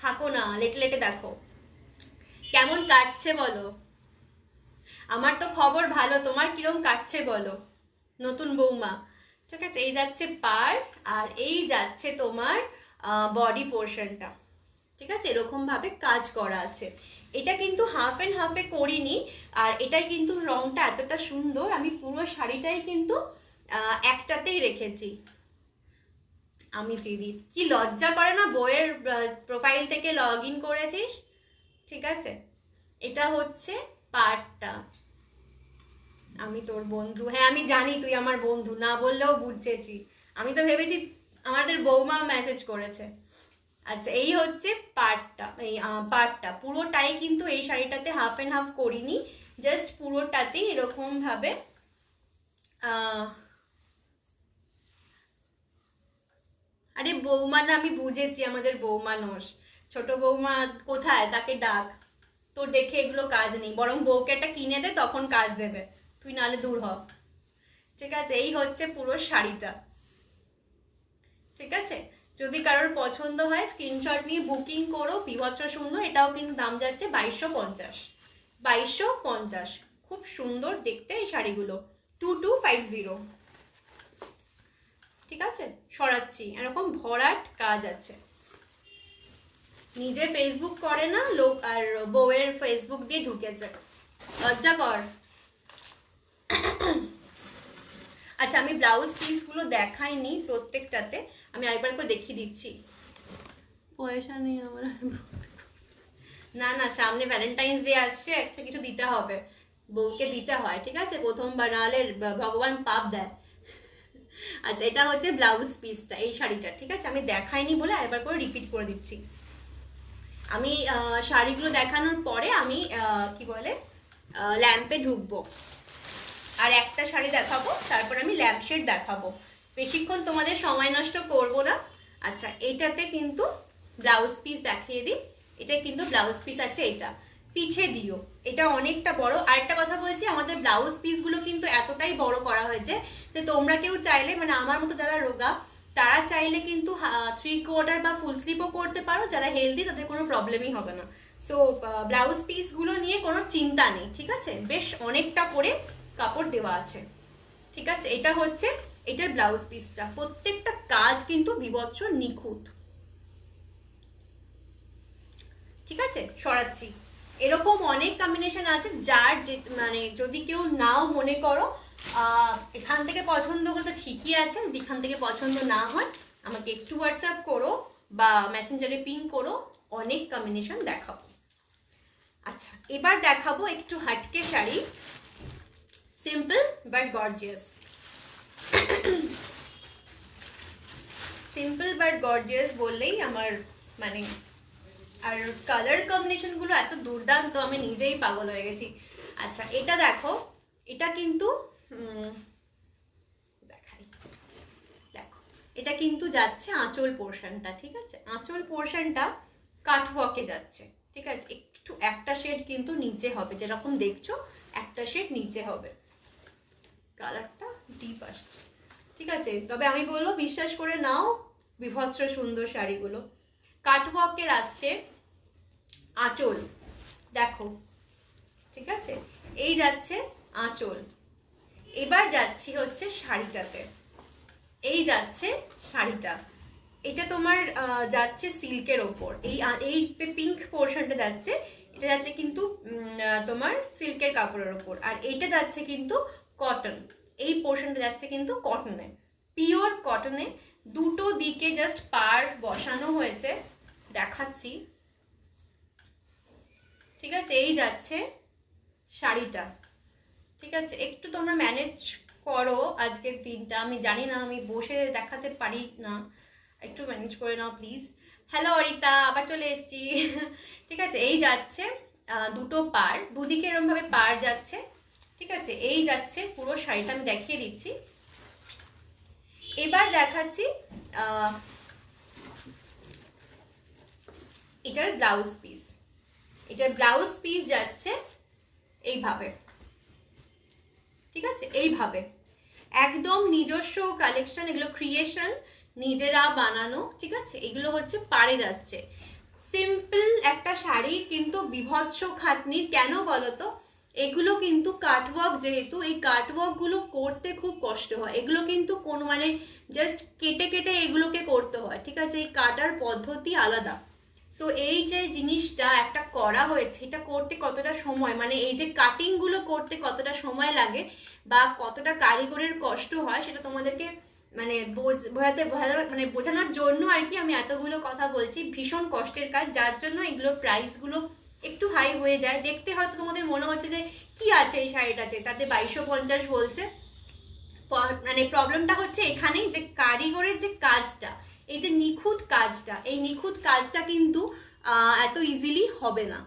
থাকো না, লেটে লেটে দেখো কেমন কাটছে বলো। আমার তো খবর ভালো, তোমার কিরম কাটছে বলো নতুন বৌমা, ঠিক আছে। এই যাচ্ছে পার, আর এই যাচ্ছে তোমার বডি পোর্শনটা, ঠিক আছে, এরকম ভাবে কাজ করা আছে। এটা কিন্তু হাফ এন্ড হাফে করিনি, আর এটাই কিন্তু রংটা এতটা সুন্দর, আমি পুরো শাড়িটাই কিন্তু একটাতেই রেখেছি। আমি ত্রিদীপ, কি লজ্জা করে না, বইয়ের প্রোফাইল থেকে লগ ইন করেছিস, ঠিক আছে। এটা হচ্ছে পার্টটা, আমি তোর বন্ধু, হ্যাঁ আমি জানি তুই আমার বন্ধু, না বললেও বুঝেছি, আমি তো ভেবেছি আমাদের বৌমা মেসেজ করেছে। আচ্ছা এই হচ্ছে পার্টটা, এই পার্টটা পুরোটাই কিন্তু এই শাড়িটাতে হাফ এন্ড হাফ করিনি, জাস্ট পুরোটাতেই এরকম ভাবে আরে বৌমা না, আমি বুঝেছি আমাদের বৌমা নোস, ছোট বৌমা কোথায়, তাকে ডাক। তোর দেখে এগুলো কাজ নেই, বরং বউকে একটা কিনে দে, তখন কাজ দেবে, তুই নালে দূর হ, ঠিক আছে। এই হচ্ছে পুরো শাড়িটা, ঠিক আছে। যদি কারোর পছন্দ হয় স্ক্রিনশট নিয়ে বুকিং করো, বিভৎস সুন্দর। এটাও কিন্তু দাম যাচ্ছে 2250, 2250, খুব সুন্দর দেখতে এই শাড়িগুলো, 2250, ঠিক আছে। সরাচ্ছি, এরকম ভরাট কাজ আছে। নিজে ফেসবুক করে না লোক, আর বউয়ের ফেসবুক দিয়ে ঢুকেছে, লজ্জা কর। আচ্ছা আমি ব্লাউজ পিসগুলো দেখাইনি প্রত্যেকটাতে, আমি আরেকবার করে দেখিয়ে দিচ্ছি। পয়সা নেই আমার, না না, সামনে ভ্যালেন্টাইন্স ডে আসছে, একটা কিছু দিতে হবে, বউকে দিতে হয়, ঠিক আছে, প্রথমবার, নাহলে ভগবান পাপ দেয়। আচ্ছা এটা হচ্ছে ব্লাউজ পিসটা, এই শাড়িটা, ঠিক আছে। আমি দেখাইনি বলে আরেকবার করে রিপিট করে দিচ্ছি। আমি শাড়িগুলো দেখানোর পরে আমি কি বলে ল্যাম্পে ঢুকবো, আর একটা শাড়ি দেখাবো, তারপর আমি ল্যাম্পশেড দেখাবো। বেশিক্ষণ তোমাদের সময় নষ্ট করব না, আচ্ছা, এটাতে কিন্তু ব্লাউজ পিস দেখিয়ে দিই। এটা কিন্তু ব্লাউজ পিস আছে, এটা পিছে দিও, এটা অনেকটা বড়। আরেকটা কথা বলছি, আমাদের ব্লাউজ পিসগুলো কিন্তু এতটাই বড় করা হয়েছে যে তোমরা কেউ চাইলে, মানে আমার মতো যারা রোগা তারা চাইলে কিন্তু 3/4 বা ফুল স্লিপও করতে পারো, যারা হেলদি তাদের কোনো প্রবলেমই হবে না। সো ব্লাউজ পিসগুলো নিয়ে কোনো চিন্তা নেই, ঠিক আছে? বেশ অনেকটা করে কাপড় দেওয়া আছে, ঠিক আছে? এটা হচ্ছে এটার ব্লাউজ পিসটা, প্রত্যেকটা কাজ কিন্তু বিভৎস নিখুঁত, ঠিক আছে? সরাচ্ছি। এরকম অনেক কম্বিনেশন আছে, যার যে মানে যদি কেউ নাও মনে করো এখান থেকে পছন্দ হলে তো ঠিকই আছে, যদি এখান থেকে পছন্দ না হয় আমাকে একটু হোয়াটসঅ্যাপ করো বা মেসেঞ্জারে পিং করো, অনেক কম্বিনেশন দেখাবো। আচ্ছা, এবার দেখাবো একটু হাটকে sari, simple but gorgeous. Simple but gorgeous বললেই আমার মানে, আর কালার কম্বিনেশন গুলো এত দুর্দান্ত, আমি নিজেই পাগল হয়ে গেছি। আচ্ছা, এটা দেখো, এটা কিন্তু দেখাই, দেখো এটা কিন্তু যাচ্ছে আঁচল পোর্শনটা, ঠিক আছে? আঁচল পোর্শনটা কাটওয়ার্কে যাচ্ছে, ঠিক আছে? একটু একটা শেড কিন্তু নিচে হবে, যেরকম দেখছো একটা শেড নিচে হবে, কালারটা ডিপ আসছে, ঠিক আছে? তবে আমি বলবো বিশ্বাস করে নাও, বিভৎস সুন্দর শাড়িগুলো। কাটওয়ার্কের আসছে আঁচল, দেখো, ঠিক আছে? এই যাচ্ছে আঁচল। এবার যাচ্ছি হচ্ছে শাড়িটাতে, এই যাচ্ছে শাড়িটা, এটা তোমার যাচ্ছে সিল্কের ওপর, এই পিঙ্ক পোর্শনটা যাচ্ছে, এটা যাচ্ছে কিন্তু তোমার সিল্কের কাপড়ের ওপর, আর এইটা যাচ্ছে কিন্তু কটন, এই পোর্শনটা যাচ্ছে কিন্তু কটনে, পিওর কটনে। দুটো দিকে জাস্ট পার বসানো হয়েছে, দেখাচ্ছি, ঠিক আছে? এই যাচ্ছে শাড়িটা, ঠিক আছে? একটু তোমরা ম্যানেজ করো আজকের দিনটা, আমি জানি না আমি বসে দেখাতে পারি না, একটু ম্যানেজ করে নাও প্লিজ। হ্যালো অরিতা, আবার চলে এসছি। ঠিক আছে, এই যাচ্ছে দুটো পার, দুদিকে এরকম ভাবে পার যাচ্ছে, ঠিক আছে? এই যাচ্ছে পুরো শাড়িটা, আমি দেখিয়ে দিচ্ছি। এবার দেখাচ্ছি এটার ব্লাউজ পিস, এটার ব্লাউজ পিস যাচ্ছে এইভাবে, ঠিক আছে? এইভাবে একদম নিজস্ব কালেকশন, এগুলো ক্রিয়েশন, নিজেরা বানানো, ঠিক আছে? এগুলো হচ্ছে পারে যাচ্ছে। সিম্পল একটা শাড়ি কিন্তু বিভৎস খাটনির, কেন বলতো? এগুলো কিন্তু কাটওয়ার্ক, যেহেতু এই কাটওয়ার্ক গুলো করতে খুব কষ্ট হয়, এগুলো কিন্তু কোন মানে জাস্ট কেটে কেটে এগুলোকে করতে হয়, ঠিক আছে? এই কাটার পদ্ধতি আলাদা। সো এই যে জিনিসটা একটা করা হয়েছে, এটা করতে কতটা সময়, মানে এই যে কাটিং গুলো করতে কতটা সময় লাগে বা কতটা কারিগরের কষ্ট হয়, সেটা তোমাদেরকে মানে মানে বোঝানোর জন্য আর কি আমি এতগুলো কথা বলছি। ভীষণ কষ্টের কাজ, যার জন্য এগুলোর প্রাইস গুলো একটু হাই হয়ে যায়। দেখতে হয়তো তোমাদের মনে হচ্ছে যে কি আছে এই শাড়িটাতে, তাতে 2250 বলছে। মানে প্রবলেমটা হচ্ছে এখানেই যে কারিগরের যে কাজটা, এই যে নিখুঁত কাজটা, এই নিখুঁত কাজটা কিন্তু এত ইজিলি হবে না,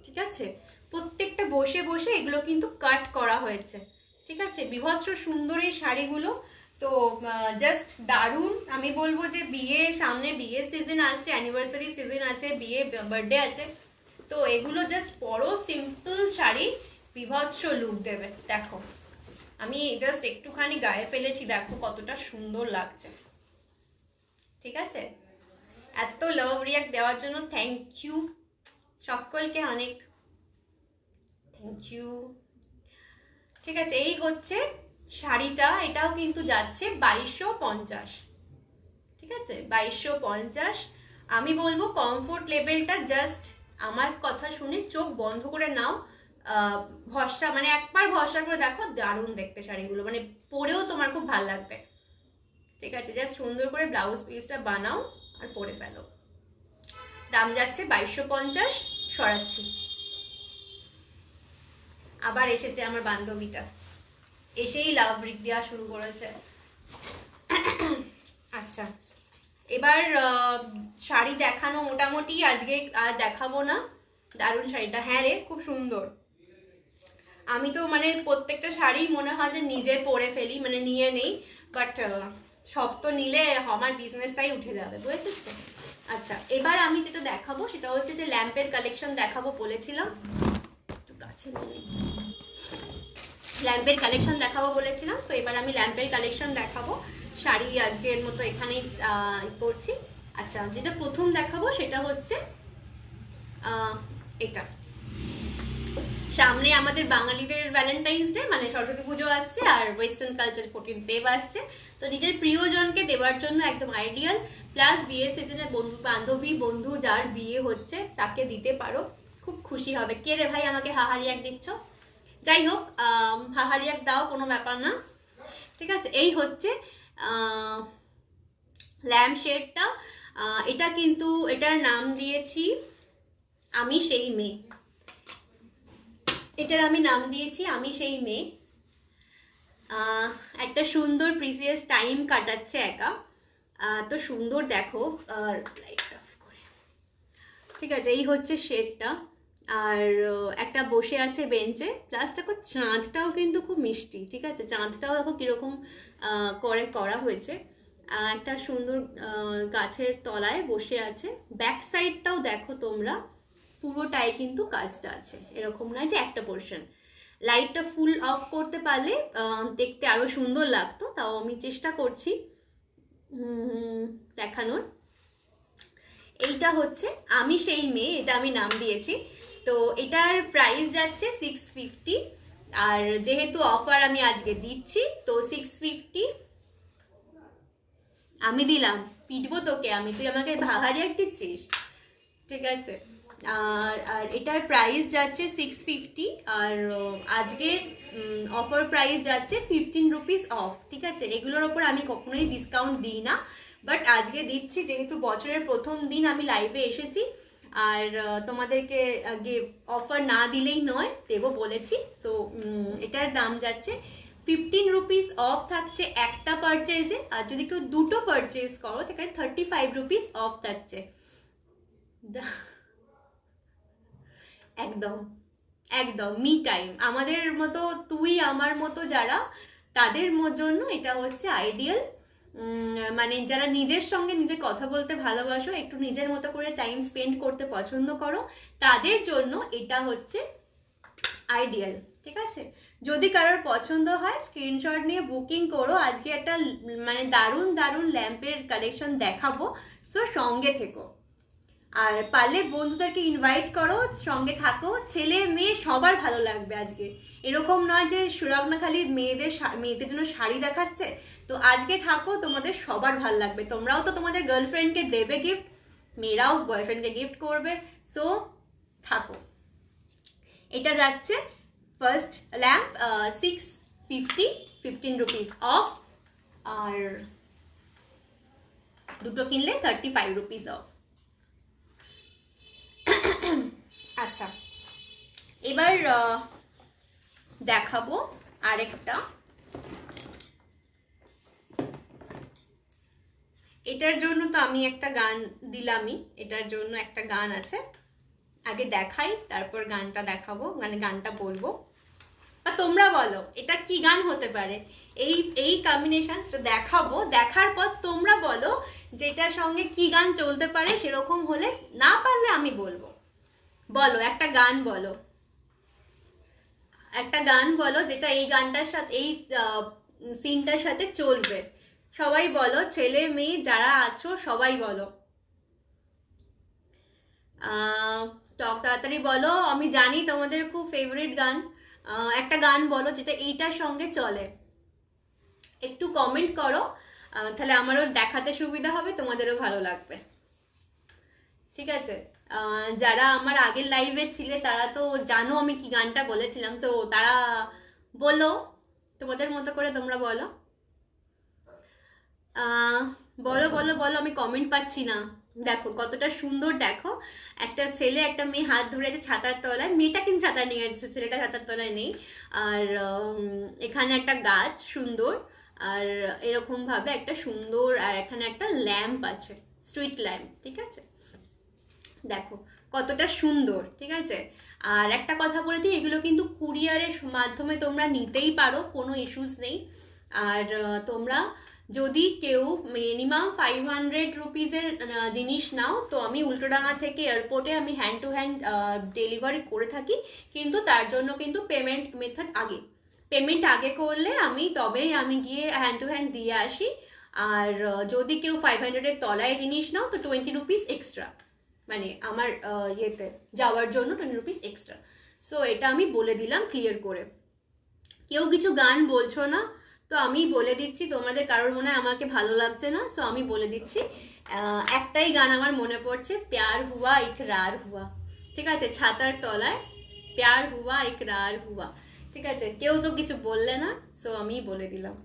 ঠিক আছে? প্রত্যেকটা বসে বসে এগুলো কিন্তু কাট করা হয়েছে, ঠিক আছে? বিভৎস সুন্দর এই শাড়িগুলো, তো জাস্ট দারুণ। আমি বলবো যে বিয়ে সামনে, বিয়ে সিজন আসছে, অ্যানিভার্সারি সিজন আছে, বিয়ে বার্থডে আছে, তো এগুলো জাস্ট পরো, সিম্পল শাড়ি, বিভৎস লুক দেবে। দেখো আমি জাস্ট একটুখানি গায়ে ফেলেছি, দেখো কতটা সুন্দর লাগছে, ঠিক আছে? এত লাভ রিয়াক্ট দেওয়ার জন্য থ্যাংক ইউ সকলকে, অনেক থ্যাংক ইউ, ঠিক আছে? এই হচ্ছে শাড়িটা, এটাও কিন্তু যাচ্ছে 2250, ঠিক আছে? 2250। আমি বলবো কমফোর্ট লেভেলটা জাস্ট আমার কথা শুনে চোখ বন্ধ করে নাও, ভরসা মানে একবার ভরসা করে দেখো, দারুণ দেখতে শাড়িগুলো, মানে পরেও তোমার খুব ভালো লাগবে, ঠিক আছে? জাস্ট সুন্দর করে ব্লাউজ পিসটা বানাও আর পরে ফেলো। দাম যাচ্ছে 2250। সরাচ্ছি, আবার এসেছে আমার বান্ধবীটা, এসেই লাভ রিক দেওয়া শুরু করেছে। আচ্ছা, এবার শাড়ি দেখানো মোটামুটি, আজকে আর দেখাবো না। দারুণ শাড়িটা, হ্যাঁ রে খুব সুন্দর। আমি তো মানে প্রত্যেকটা শাড়ি মনে হয় যে নিজে পরে ফেলি, মানে নিয়ে নেই, বাট সব তো নিলে আমার বিজনেসটাই উঠে যাবে, বুঝেছিস তো? আচ্ছা, এবার আমি যেটা দেখাবো সেটা হচ্ছে যে ল্যাম্পের কালেকশন দেখাবো বলেছিলাম, একটু কাছে নিয়ে ল্যাম্পের কালেকশন দেখাবো বলেছিলাম, তো এবার আমি ল্যাম্পের কালেকশন দেখাবো। শাড়ি আজকের মতো এখানেই করছি। আচ্ছা, যেটা প্রথম দেখাবো সেটা হচ্ছে এটা। সামনে আমাদের বাঙালিদের ভ্যালেন্টাইন্স ডে মানে সরস্বতী পুজো আসছে, আর ওয়েস্টার্ন কালচার 14th ফেব আসছে, তো নিজের প্রিয়জনকে দেওয়ার জন্য একদম আইডিয়াল। প্লাস বিয়ে সিজনে বন্ধু বান্ধবী বন্ধু যার বিয়ে হচ্ছে তাকে দিতে পারো, খুব খুশি হবে। কে রে ভাই আমাকে হাহারিয়াক দিচ্ছ? যাই হোক, হাহারিয়াক দাও, কোনো ব্যাপার না, ঠিক আছে। এই হচ্ছে ল্যাম্প শেডটা। এটা কিন্তু এটার নাম দিয়েছি আমি সেই মেয়ে। এটার আমি নাম দিয়েছি আমি সেই মেয়ে। একটা সুন্দর প্রিসিয়াস টাইম কাটাচ্ছে একা, তো সুন্দর দেখো। লাইটটা অফ করে, ঠিক আছে। এই হচ্ছে শেডটা, আর একটা বসে আছে বেঞ্চে। প্লাস দেখো চাঁদটাও কিন্তু খুব মিষ্টি, ঠিক আছে। চাঁদটাও দেখো কিরকম করে করা হয়েছে। একটা সুন্দর গাছের তলায় বসে আছে। ব্যাক সাইডটাও দেখো তোমরা, পুরোটাই কিন্তু কাজটা আছে, এরকম নয় যে একটা পোর্শন। লাইটটা ফুল অফ করতে পারলে দেখতে আরো সুন্দর লাগতো, তাও আমি চেষ্টা করছি দেখানোর। এইটা হচ্ছে আমি সেই মেয়ে, এটা আমি নাম দিয়েছি। তো এটার প্রাইস যাচ্ছে 650, আর যেহেতু অফার আমি আজকে দিচ্ছি তো 650 আমি দিলাম। পিটবো তোকে আমি, তুই আমাকে ভাগারিয়া দিচ্ছিস, ঠিক আছে। আর এটার প্রাইস যাচ্ছে 650, আর আজকের অফার প্রাইস যাচ্ছে 15 রুপিস অফ, ঠিক আছে। এগুলোর ওপর আমি কখনোই ডিসকাউন্ট দিই না, বাট আজকে দিচ্ছি যেহেতু বছরের প্রথম দিন আমি লাইভে এসেছি, আর তোমাদেরকে অফার না দিলেই নয়, দেবো বলেছি। সো এটার দাম যাচ্ছে 15 রুপিস অফ থাকছে একটা পারচেজে, আর যদি কেউ দুটো পারচেজ করো তাহলে 35 রুপিস অফ থাকছে। একদম একদম মি টাইম, আমাদের মতো তুই আমার মতো যারা, তাদের জন্য এটা হচ্ছে আইডিয়াল। মানে যারা নিজের সঙ্গে নিজে কথা বলতে ভালোবাসো, একটু নিজের মতো করে টাইম স্পেন্ড করতে পছন্দ করো, তাদের জন্য এটা হচ্ছে আইডিয়াল, ঠিক আছে। যদি কারোর পছন্দ হয় স্ক্রিনশট নিয়ে বুকিং করো। আজকে একটা মানে দারুণ দারুণ ল্যাম্পের কালেকশন দেখাবো, সো সঙ্গে থেকো। আর পারলে বন্ধুদেরকে ইনভাইট করো, সঙ্গে থাকো, ছেলে মেয়ে সবার ভালো লাগবে আজকে। এরকম নয় যে সুরগ্না খালি মেয়েদের জন্য শাড়ি দেখাচ্ছে। তো আজকে থাকো, তোমাদের সবার ভালো লাগবে। তোমরাও তো তোমাদের গার্লফ্রেন্ডকে দেবে গিফট, মেয়েরাও বয়ফ্রেন্ডকে গিফট করবে, সো থাকো। এটা যাচ্ছে ফার্স্ট ল্যাম্প 650, 15 রুপিস অফ, আর দুটো কিনলে 35 রুপিস অফ। আচ্ছা, এবার দেখাবো আরেকটা। এটার জন্য তো আমি একটা গান দিলামই, এটার জন্য একটা গান আছে, আগে দেখাই তারপর গানটা দেখাবো, মানে গানটা বলবো। বা তোমরা বলো এটা কি গান হতে পারে, এই এই কম্বিনেশন দেখাবো, দেখার পর তোমরা বলো যেটার সঙ্গে কি গান চলতে পারে। সেরকম হলে, না পারলে আমি বলবো। বলো একটা গান বলো, একটা গান বলো যেটা এই গানটার সাথে, এই সিনটার সাথে চলবে। সবাই বলো, ছেলে মেয়ে যারা আছো সবাই বলো। তাড়াতাড়ি বলো, আমি জানি তোমাদের খুব ফেভারিট গান। একটা গান বলো যেটা এইটার সঙ্গে চলে, একটু কমেন্ট করো, তাহলে আমারও দেখাতে সুবিধা হবে, তোমাদেরও ভালো লাগবে, ঠিক আছে। যারা আমার আগের লাইভে ছিলে তারা তো জানো আমি কি গানটা বলেছিলাম, সো তারা বলো তোমাদের মতো করে, তোমরা বলো বলো বলো বলো, আমি কমেন্ট পাচ্ছি না। দেখো কতটা সুন্দর, দেখো একটা ছেলে একটা মেয়ে হাত ধরে আছে ছাতার তলায়, মেয়েটা কিন্তু ছাতা নিয়ে যাচ্ছে, ছেলেটা ছাতার তলায় নেই। আর এখানে একটা গাছ সুন্দর, আর এরকম ভাবে একটা সুন্দর, আর এখানে একটা ল্যাম্প আছে, স্ট্রিট ল্যাম্প, ঠিক আছে। দেখো কতটা সুন্দর, ঠিক আছে। আর একটা কথা বলে দিই, এগুলো কিন্তু কুরিয়ারের মাধ্যমে তোমরা নিতেই পারো, কোনো ইস্যুস নেই। আর তোমরা যদি কেউ মিনিমাম 500 রুপিজের জিনিস নাও, তো আমি উল্টোডাঙা থেকে এয়ারপোর্টে আমি হ্যান্ড টু হ্যান্ড ডেলিভারি করে থাকি, কিন্তু তার জন্য কিন্তু পেমেন্ট আগে করলে তবেই আমি গিয়ে হ্যান্ড টু হ্যান্ড দিয়ে আসি। আর যদি কেউ 500-এর তলায় জিনিস নাও তো 20 রুপিস এক্সট্রা, মানে আমার ইয়েতে যাওয়ার জন্য 20 রুপিস এক্সট্রা। সো এটা আমি বলে দিলাম ক্লিয়ার করে। কেউ কিছু গান বলছো না, তো আমি বলে দিচ্ছি, তোমাদের কারোর মনে হয় আমাকে ভালো লাগছে না, সো আমি বলে দিচ্ছি। একটাই গান আমার মনে পড়ছে, প্যার হুয়া ইকরার হুয়া। ঠিক আছে, ছাতার তলায় প্যার হুয়া ইকরার হুয়া। ঠিক আছে, কেউ তো কিছু বললে না, সো আমি বলে দিলাম।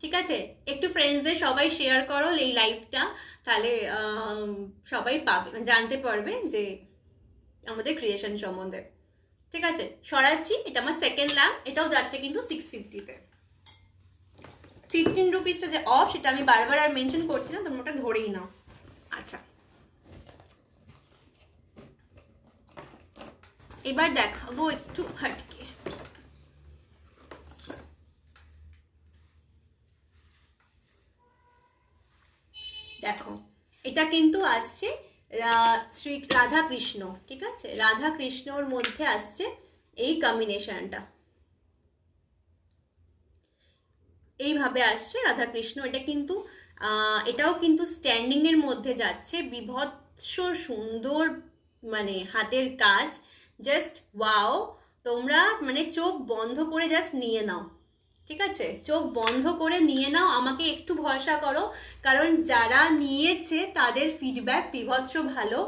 ঠিক আছে, একটু ফ্রেন্ডসদের সবাই শেয়ার করো এই লাইভটা, তাহলে সবাই পাবে, জানতে পারবে যে আমাদের ক্রিয়েশন সম্বন্ধে। ঠিক আছে, সরাচ্ছি। এটা আমার সেকেন্ড ল্যাম্প, এটাও যাচ্ছে কিন্তু 650-তে। 15 রুপিসটা যে অফ, সেটা আমি বারবার আর মেনশন করছি না, তোমরা ওটা ধরেই নাও। আচ্ছা, এবার দেখাবো একটু হাটকে। দেখো, এটা কিন্তু আসছে শ্রী রাধা কৃষ্ণ। ঠিক আছে, রাধা কৃষ্ণর মধ্যে আসছে এই কম্বিনেশনটা, এইভাবে আসছে রাধা কৃষ্ণ। এটা কিন্তু এটাও কিন্তু স্ট্যান্ডিং এর মধ্যে যাচ্ছে, বিভৎস সুন্দর, মানে হাতের কাজ, জাস্ট ওয়াও। তোমরা মানে চোখ বন্ধ করে জাস্ট নিয়ে নাও। ঠিক আছে, চোখ বন্ধ করে নিয়ে নাও, আমাকে একটু ভরসা করো, কারণ যারা নিয়েছে তাদের ফিডব্যাক বিভৎস ভালো।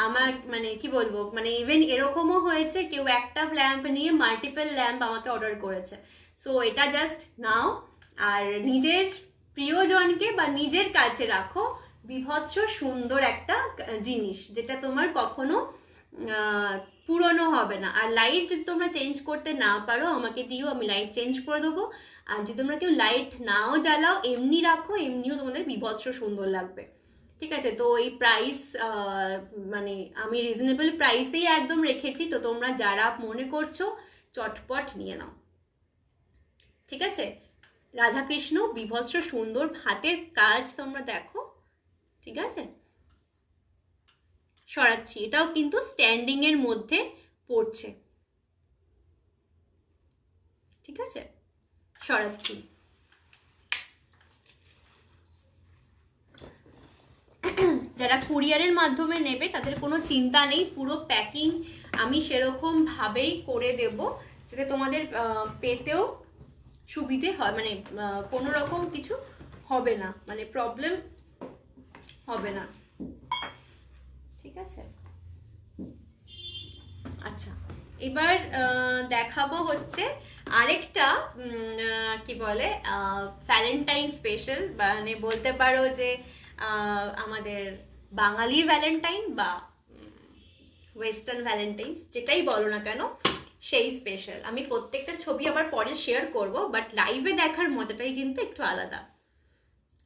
আমার মানে কি বলবো, মানে ইভেন এরকমও হয়েছে কেউ একটা ল্যাম্প নিয়ে মাল্টিপল ল্যাম্প আমাকে অর্ডার করেছে। সো এটা জাস্ট নাও আর নিজের প্রিয়জনকে বা নিজের কাছে রাখো। বিভৎস সুন্দর একটা জিনিস, যেটা তোমার কখনো পুরনো হবে না। আর লাইট যদি তোমরা চেঞ্জ করতে না পারো আমাকে দিও, আমি লাইট চেঞ্জ করে দেবো। আর যদি তোমরা কেউ লাইট নাও জ্বালাও, এমনি রাখো, এমনিও তোমাদের বিভৎস সুন্দর লাগবে। ঠিক আছে, তো এই প্রাইস মানে আমি রিজনেবল প্রাইসেই একদম রেখেছি, তো তোমরা যারা মনে করছো চটপট নিয়ে নাও। ঠিক আছে, রাধাকৃষ্ণ বিভৎস সুন্দর হাতের কাজ, তোমরা দেখো। ঠিক আছে, সরাচ্ছি, এটাও কিন্তু স্ট্যান্ডিং এর মধ্যে পড়ছে। ঠিক আছে, সরাচ্ছি। যারা কুরিয়ারের মাধ্যমে নেবে তাদের কোনো চিন্তা নেই, পুরো প্যাকিং আমি সেরকম ভাবেই করে দেব যাতে তোমাদের পেতেও সুবিধে হয়, মানে কোনো রকম কিছু হবে না, মানে প্রবলেম হবে না। ঠিক আছে, আচ্ছা, এবার দেখাবো হচ্ছে আরেকটা কি বলে ভ্যালেন্টাইন স্পেশাল, মানে বলতে পারো যে আমাদের বাঙালির ভ্যালেন্টাইন বা ওয়েস্টার্ন ভ্যালেন্টাইন্স, যেটাই বলো না কেন, সেই স্পেশাল। আমি প্রত্যেকটা ছবি আবার পরে শেয়ার করব, বাট লাইভে দেখার মজাটাই কিন্তু একটু আলাদা।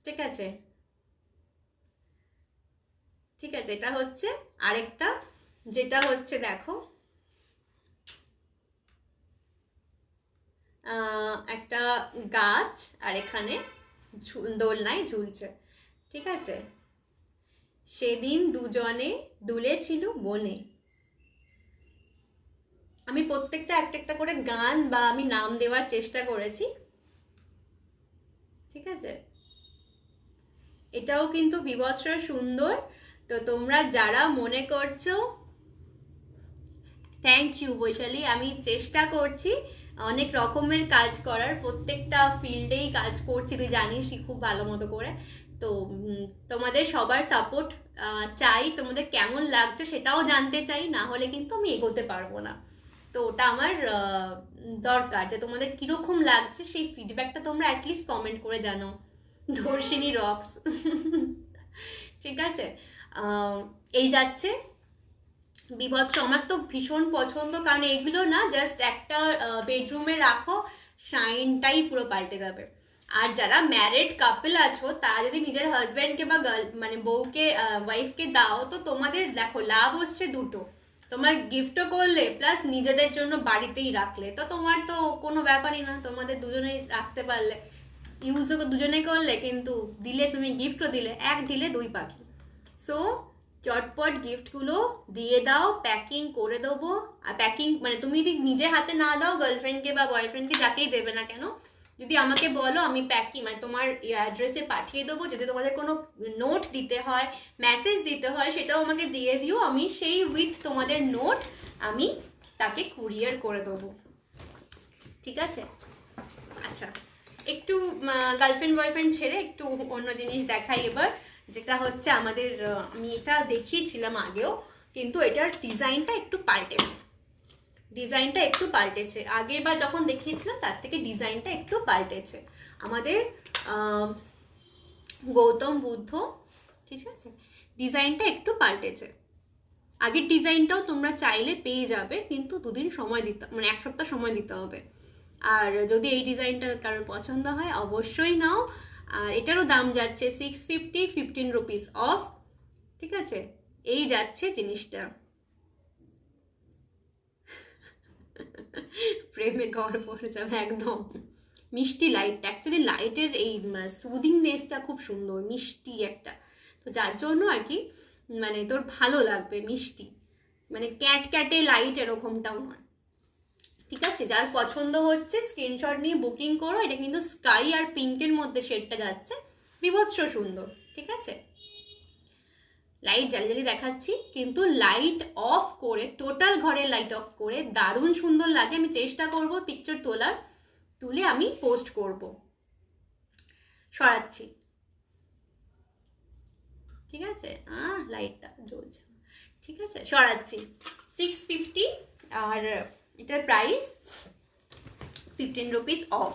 ঠিক আছে, ঠিক আছে, এটা হচ্ছে আরেকটা, যেটা হচ্ছে দেখো একটা গাছ আর এখানে দোলনায় ঝুলছে। ঠিক আছে, সেদিন দুজনে দুলেছিল বনে। আমি প্রত্যেকটা একটা একটা করে গান বা আমি নাম দেওয়ার চেষ্টা করেছি। ঠিক আছে, এটাও কিন্তু বিভৎস সুন্দর। তো তোমরা যারা মনে করছো, থ্যাংক ইউ বৈশালী, আমি চেষ্টা করছি অনেক রকমের কাজ করার, প্রত্যেকটা ফিল্ডেই কাজ করছি, তুই জানিসই খুব ভালো মতো করে। তো তোমাদের সবার সাপোর্ট চাই, তোমাদের কেমন লাগছে সেটাও জানতে চাই, না হলে কিন্তু আমি এগোতে পারবো না। তো ওটা আমার দরকার, যে তোমাদের কিরকম লাগছে সেই ফিডব্যাকটা তোমরা অ্যাটলিস্ট কমেন্ট করে জানো। ধর্ষিনী রক্স। ঠিক আছে, এই যাচ্ছে বিভৎস, আমার তো ভীষণ পছন্দ, কারণ এগুলো না জাস্ট একটা বেডরুমে রাখো, শাইনটাই পুরো পাল্টে যাবে। আর যারা ম্যারিড কাপল আছো, তারা যদি নিজের হাজব্যান্ডকে বা মানে বউকে ওয়াইফকে দাও, তো তোমাদের দেখো লাভ হচ্ছে দুটো, তোমার গিফটও করলে প্লাস নিজেদের জন্য বাড়িতেই রাখলে, তো তোমার তো কোনো ব্যাপারই না, তোমাদের দুজনেই রাখতে পারলে। ইউজও দুজনে করলে, কিন্তু দিলে তুমি গিফটও দিলে, এক ঢিলে দুই পাখি। সো চটপট গিফটগুলো দিয়ে দাও, প্যাকিং করে দেবো। আর প্যাকিং মানে তুমি যদি নিজে হাতে না দাও, গার্লফ্রেন্ডকে বা বয়ফ্রেন্ডকে যাকেই দেবে না কেন, যদি আমাকে বলো আমি প্যাকিং মানে তোমার অ্যাড্রেসে পাঠিয়ে দেবো। যদি তোমাদের কোনো নোট দিতে হয়, মেসেজ দিতে হয়, সেটাও আমাকে দিয়ে দিও, আমি সেই উইথ তোমাদের নোট আমি তাকে কুরিয়ার করে দেবো, ঠিক আছে? আচ্ছা, একটু গার্লফ্রেন্ড বয়ফ্রেন্ড ছেড়ে একটু অন্য জিনিস দেখাই এবার, যেটা হচ্ছে আমাদের আমি এটা দেখিয়েছিলাম আগেও, কিন্তু এটার ডিজাইনটা একটু পাল্টেছে। ডিজাইনটা একটু পাল্টেছে, আগের বার যখন দেখিয়েছিলাম তার থেকে ডিজাইনটা একটু পাল্টেছে। আমাদের গৌতম বুদ্ধ, ঠিক আছে, ডিজাইনটা একটু পাল্টেছে। আগের ডিজাইনটাও তোমরা চাইলে পেয়ে যাবে, কিন্তু দুদিন সময় দিতে মানে 1 সপ্তাহ সময় দিতে হবে। আর যদি এই ডিজাইনটা কারোর পছন্দ হয় অবশ্যই নাও। আর এটারও দাম যাচ্ছে 650, 15 রুপিস অফ, ঠিক আছে? এই যাচ্ছে জিনিসটা। প্রেমে ঘর পড়ে যাবে একদম। মিষ্টি লাইট, অ্যাকচুয়ালি লাইটের এই সুদিংনেসটা খুব সুন্দর, মিষ্টি একটা, তো যার জন্য আর কি মানে তোর ভালো লাগবে, মিষ্টি মানে ক্যাট ক্যাটে লাইট এরকমটাও নয়, ঠিক আছে? যার পছন্দ হচ্ছে স্ক্রিনশট নিয়ে বুকিং করো। এটা কিন্তু স্কাই আর পিঙ্কের মধ্যে শেডটা যাচ্ছে, বিভৎস সুন্দর, ঠিক আছে? লাইট জ্বালিয়ে জ্বালিয়ে দেখাচ্ছি, কিন্তু লাইট অফ করে, টোটাল ঘরের লাইট অফ করে দারুণ সুন্দর লাগে। আমি চেষ্টা করব পিকচার তুলে আমি পোস্ট করব। সরাচ্ছি, ঠিক আছে? লাইটটা জ্বলছে, ঠিক আছে, সরাচ্ছি। 650, আর এটার প্রাইস 15 রুপিস অফ।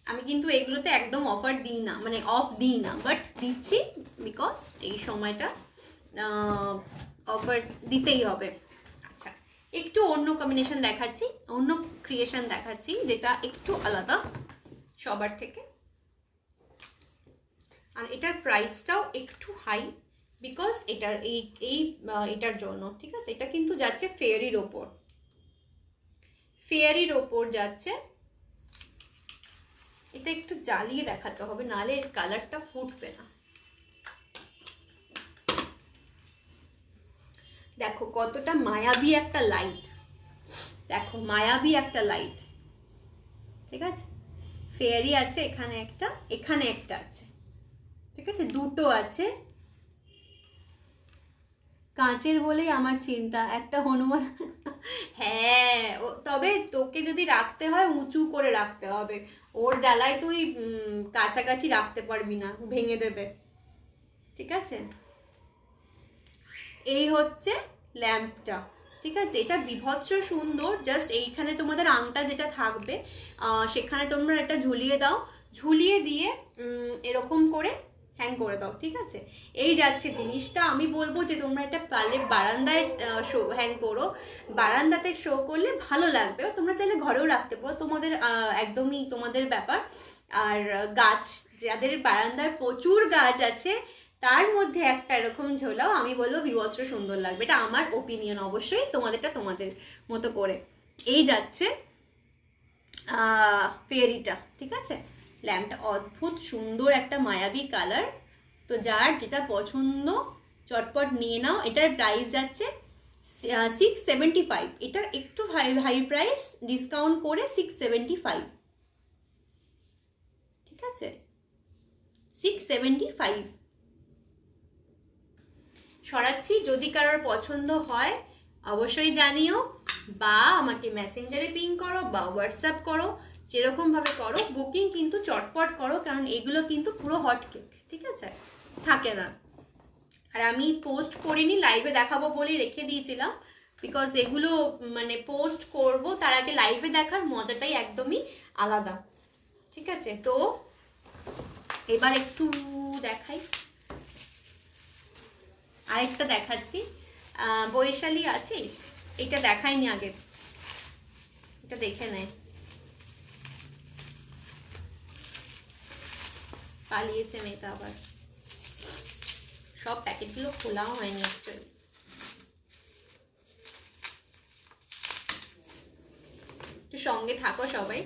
আমি কিন্তু এগুলোতে একদম অফার দিই না, মানে অফ দিই না, বাট দিচ্ছি বিকজ এই সময়টা অফার দিতেই হবে। আচ্ছা, একটু অন্য কম্বিনেশন দেখাচ্ছি, অন্য ক্রিয়েশন দেখাচ্ছি, যেটা একটু আলাদা সবার থেকে। আর এটার প্রাইসটাও একটু হাই, বিকজ এটার এটার জন্য, ঠিক আছে? এটা কিন্তু যাচ্ছে ফেয়ারির ওপর, ফেয়ারির ওপর যাচ্ছে। এটা একটু জ্বালিয়ে দেখাতে হবে, নাহলে এর কালারটা ফুটবে না। দেখো কতটা মায়াবী একটা লাইট, দেখো মায়াবী একটা লাইট, ঠিক আছে? ফেয়ারি আছে এখানে একটা, এখানে একটা আছে, ঠিক আছে? দুটো আছে। কাঁচের বলেই আমার চিন্তা, একটা হনুমান। হ্যাঁ, তবে তোকে যদি রাখতে হয় উঁচু করে রাখতে হবে, ওর জ্বালায় তুই কাছাকাছি রাখতে পারবি না, ভেঙে দেবে, ঠিক আছে? এই হচ্ছে ল্যাম্পটা, ঠিক আছে? এটা বিভৎস সুন্দর। জাস্ট এইখানে তোমাদের আংটা যেটা থাকবে সেখানে তোমরা এটা ঝুলিয়ে দাও, ঝুলিয়ে দিয়ে এরকম করে হ্যাং করে দাও, ঠিক আছে? এই যাচ্ছে জিনিসটা। আমি বলবো যে তোমরা এটা পারলে বারান্দায় হ্যাং করো, বারান্দাতে শো করলে ভালো লাগবে। তোমরা চাইলে ঘরেও রাখতে পারো, তোমাদের একদমই তোমাদের ব্যাপার। আর গাছ, যাদের বারান্দায় প্রচুর গাছ আছে, তার মধ্যে একটা এরকম ঝোলাও, আমি বলবো বিভৎস সুন্দর লাগবে। এটা আমার ওপিনিয়ন, অবশ্যই তোমাদেরটা তোমাদের মতো করে। এই যাচ্ছে ফেয়ারিটা, ঠিক আছে? ল্যাম্পটা অদ্ভুত সুন্দর একটা মায়াবী কালার। তো যার যেটা পছন্দ চটপট নিয়ে নাও। এটার প্রাইস যাচ্ছে 675, এটা একটু হাই প্রাইস, ডিসকাউন্ট করে 675, ঠিক আছে? 675 সরাচ্ছি। যদি কারোর পছন্দ হয় অবশ্যই জানিও, বা আমাকে মেসেঞ্জারে পিং করো বা হোয়াটসঅ্যাপ করো, যেরকমভাবে করো। বুকিং কিন্তু চটপট করো, কারণ এগুলো কিন্তু পুরো হট কেক, ঠিক আছে? থাকে না। আর আমি পোস্ট করিনি, লাইভে দেখাবো বলে রেখে দিয়েছিলাম, বিকজ এগুলো মানে পোস্ট করব, তার আগে লাইভে দেখার মজাটাই একদমই আলাদা, ঠিক আছে? তো এবার একটু দেখাই, আরেকটা দেখাচ্ছি। বৈশালী আছিস? এটা দেখাইনি আগে, এটা দেখে নে। পালিয়েছে মেয়েটা আবার, সব প্যাকেটগুলো খোলাও হয়নি অ্যাকচুয়ালি। একটু সঙ্গে থাকো সবাই।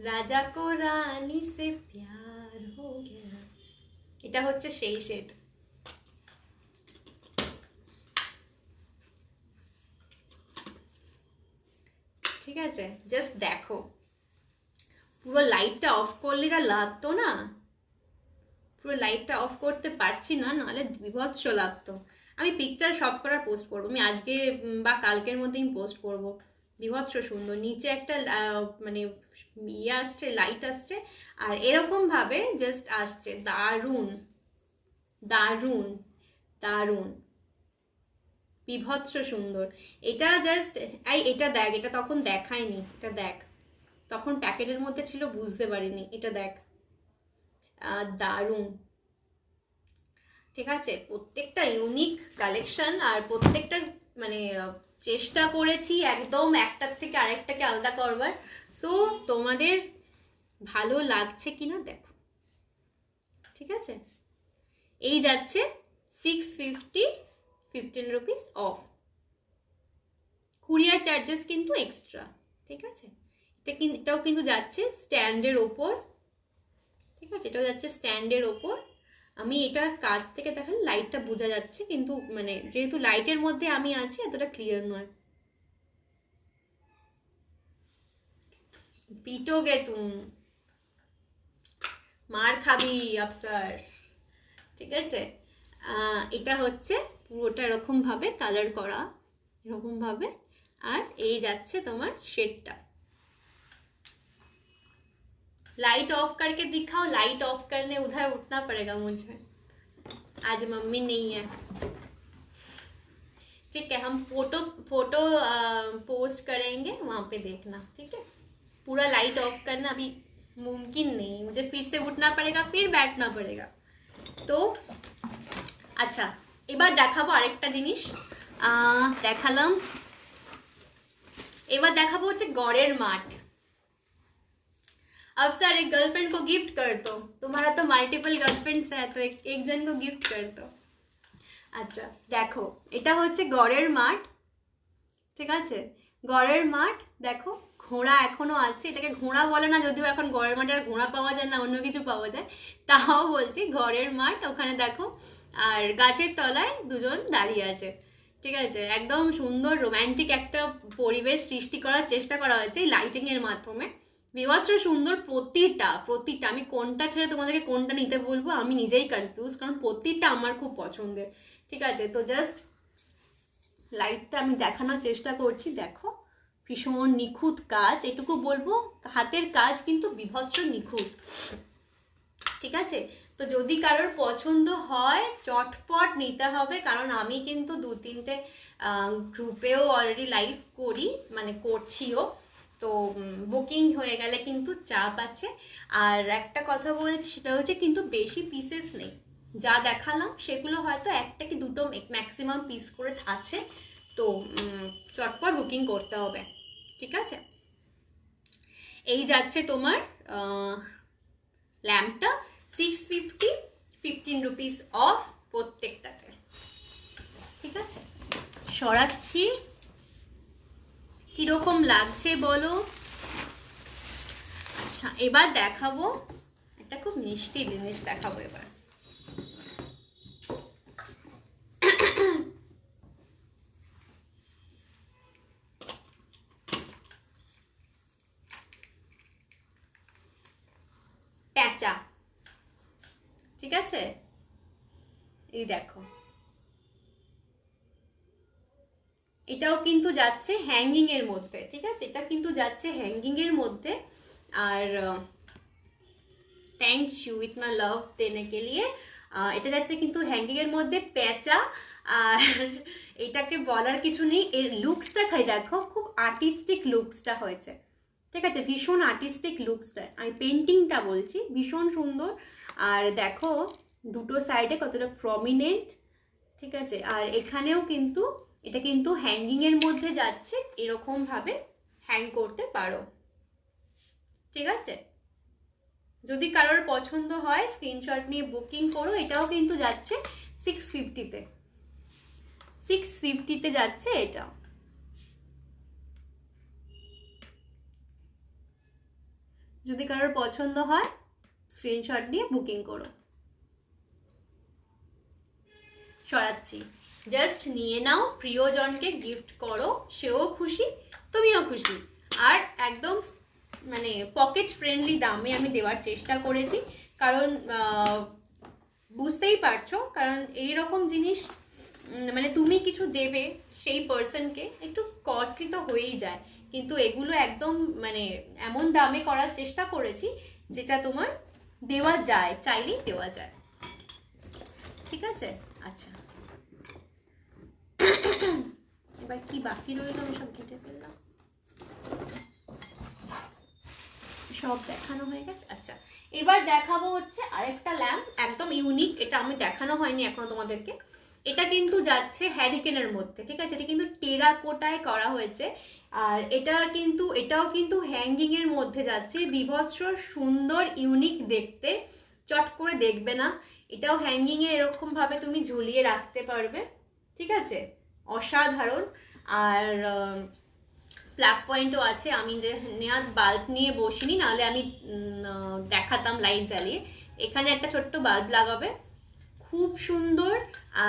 রাজা কো রানী সে প্যার হো গয়া। এটা হচ্ছে সেই শেড। ঠিক আছে, জাস্ট দেখো, পুরো লাইটটা অফ করলে যা লাগতো না, পুরো লাইটটা অফ করতে পারছি না, নাহলে বিভৎস লাগতো। আমি পিকচার সব করার পোস্ট করবো, আমি আজকে বা কালকের মধ্যে আমি পোস্ট করবো। বিভৎস সুন্দর, নিচে একটা মানে ইয়ে আসছে, লাইট আসছে, আর এরকম ভাবে জাস্ট আসছে। দারুণ দারুণ দারুণ, বিভৎস সুন্দর। এটা জাস্ট এটা দেখ, এটা তখন দেখায়নি, এটা দেখ, তখন প্যাকেটের মধ্যে ছিল, বুঝতে পারিনি। এটা দেখ, দারুণ। ঠিক আছে, প্রত্যেকটা ইউনিক কালেকশন, আর প্রত্যেকটা মানে চেষ্টা করেছি একদম একটার থেকে আরেকটাকে আলাদা করবার। সো তোমাদের ভালো লাগছে কিনা দেখো। ঠিক আছে, এই যাচ্ছে 650, 15 রুপিস অফ, কুরিয়ার চার্জেস কিন্তু এক্সট্রা। ঠিক আছে, এটাও কিন্তু যাচ্ছে স্ট্যান্ডের ওপর। ঠিক আছে, এটাও যাচ্ছে স্ট্যান্ডের ওপর। আমি এটা কাছ থেকে দেখালে লাইটটা বোঝা যাচ্ছে, কিন্তু মানে যেহেতু লাইটের মধ্যে আমি আছি, এতটা ক্লিয়ার নয়। পিটোগে তুম, মার খাবি আফসার। ঠিক আছে, এটা হচ্ছে পুরোটা এরকম ভাবে কালার করা, এরকম ভাবে। আর এই যাচ্ছে তোমার শেডটা। लाइट ऑफ करके दिखाओ, लाइट ऑफ करने उधर उठना पड़ेगा मुझे, आज मम्मी नहीं है। ठीक है, हम फोटो फोटो पोस्ट करेंगे, वहां पे देखना। ठीक है, पूरा लाइट ऑफ करना अभी मुमकिन नहीं, मुझे फिर से उठना पड़ेगा, फिर बैठना पड़ेगा। तो আচ্ছা, এবার দেখাবো আরেকটা জিনিস। দেখালাম, এবার দেখাবো হচ্ছে গড়ের মাঠ। अब सर एक गर्लफ्रेंड को गिफ्ट कर दो, तुम्हारा तो मल्टीपल गर्लफ्रेंड्स है, तो एक जन को गिफ्ट कर दो। আচ্ছা দেখো, এটা হচ্ছে গড়ের মাঠ। ঠিক আছে, গড়ের মাঠ দেখো, ঘোড়া এখনো আছে। এটাকে ঘোড়া বলে না, যদিও এখন গড়ের মাঠে আর ঘোড়া পাওয়া যায় না, অন্য কিছু পাওয়া যায়, তাও বলছি গড়ের মাঠ। ওখানে দেখো, আর গাছের তলায় দুজন দাঁড়িয়ে আছে। ঠিক আছে, একদম সুন্দর রোম্যান্টিক একটা পরিবেশ সৃষ্টি করার চেষ্টা করা হয়েছে এই লাইটিং এর মাধ্যমে। বিভৎস সুন্দর প্রতিটা, আমি কোনটা ছেড়ে তোমাদেরকে কোনটা নিতে বলবো আমি নিজেই কনফিউজ, কারণ প্রতিটা আমার খুব পছন্দের। ঠিক আছে, তো জাস্ট লাইটটা আমি দেখানোর চেষ্টা করছি। দেখো, ভীষণ নিখুঁত কাজ, এটুকু বলবো, হাতের কাজ কিন্তু বিভৎস নিখুঁত। ঠিক আছে, তো যদি কারোর পছন্দ হয় চটপট নিতে হবে, কারণ আমি কিন্তু 2-3টে গ্রুপেও অলরেডি লাইভ করি, মানে করছিও, তো বুকিং হয়ে গেলে কিন্তু চাপ আছে। আর একটা কথা বলছি, সেটা হচ্ছে কিন্তু বেশি পিসেস নেই, যা দেখালাম সেগুলো হয়তো একটা কি দুটো ম্যাক্সিমাম পিস করে আছে, তো চটপট বুকিং করতে হবে। ঠিক আছে, এই যাচ্ছে তোমার ল্যাম্পটা 650, 15 রুপিস অফ প্রত্যেকটাতে। ঠিক আছে, সরাচ্ছি, কিরকম লাগছে বলো। আচ্ছা, এবার দেখাবো একটা খুব মিষ্টি জিনিস, দেখাবো এবার। প্যাঁচা। ঠিক আছে, এই দেখো, এটাও কিন্তু যাচ্ছে হ্যাঙ্গিং এর মধ্যে। ঠিক আছে, এটা কিন্তু যাচ্ছে হ্যাঙ্গিং এর মধ্যে। আর থ্যাংকস ইউ ইতনা লাভ দেনে কে লিয়ে। এটা যাচ্ছে কিন্তু হ্যাঙ্গিং এর মধ্যে প্যাঁচা। আর এটাকে বলার কিছু নেই, এর লুকসটা খাই দেখো, খুব আর্টিস্টিক লুকসটা হয়েছে। ঠিক আছে, ভীষণ আর্টিস্টিক লুকসটা, আমি পেন্টিংটা বলছি, ভীষণ সুন্দর। আর দেখো দুটো সাইডে কতটা প্রমিনেন্ট। ঠিক আছে, আর এখানেও কিন্তু এটা কিন্তু হ্যাঙ্গিং এর মধ্যে যাচ্ছে, এরকম ভাবে হ্যাং করতে পারো। ঠিক আছে, যদি কারোর পছন্দ হয় স্ক্রিনশট নিয়ে বুকিং করো। এটাও কিন্তু যাচ্ছে 650-তে, 650-তে যাচ্ছে এটা। যদি কারোর পছন্দ হয় স্ক্রিনশট নিয়ে বুকিং করো। সরাচ্ছি, জাস্ট নিয়ে নাও, প্রিয়জনকে গিফট করো, সেও খুশি তুমিও খুশি। আর একদম মানে পকেট ফ্রেন্ডলি দামে আমি দেওয়ার চেষ্টা করেছি, কারণ বুঝতেই পারছো, কারণ এই রকম জিনিস মানে তুমি কিছু দেবে সেই পার্সনকে একটু কস্টলি তো হয়েই যায়, কিন্তু এগুলো একদম মানে এমন দামে করার চেষ্টা করেছি যেটা তোমার দেওয়া যায়, চাইলেই দেওয়া যায়। ঠিক আছে, আচ্ছা এবার কি বাকি রইল, আমি সব কেটে ফেললাম, সব দেখানো হয়ে গেছে। আচ্ছা এবার দেখাবো হচ্ছে আরেকটা ল্যাম্প, একদম ইউনিক, এটা আমি দেখানো হয়নি এখনো তোমাদেরকে। এটা কিন্তু যাচ্ছে হ্যারিকেনের মধ্যে, ঠিক আছে, এটা কিন্তু টেরাকোটায় করা হয়েছে, আর এটাও কিন্তু হ্যাঙ্গিং এর মধ্যে যাচ্ছে, বিভৎস সুন্দর ইউনিক দেখতে, চট করে দেখবে না, এটাও হ্যাঙ্গিং এ এরকম ভাবে তুমি ঝুলিয়ে রাখতে পারবে, ঠিক আছে, অসাধারণ। আর প্লাগ পয়েন্টও আছে, আমি যে নেহাত বাল্ব নিয়ে বসিনি, নাহলে আমি দেখাতাম লাইট জ্বালিয়ে। এখানে একটা ছোট্ট বাল্ব লাগাবে, খুব সুন্দর।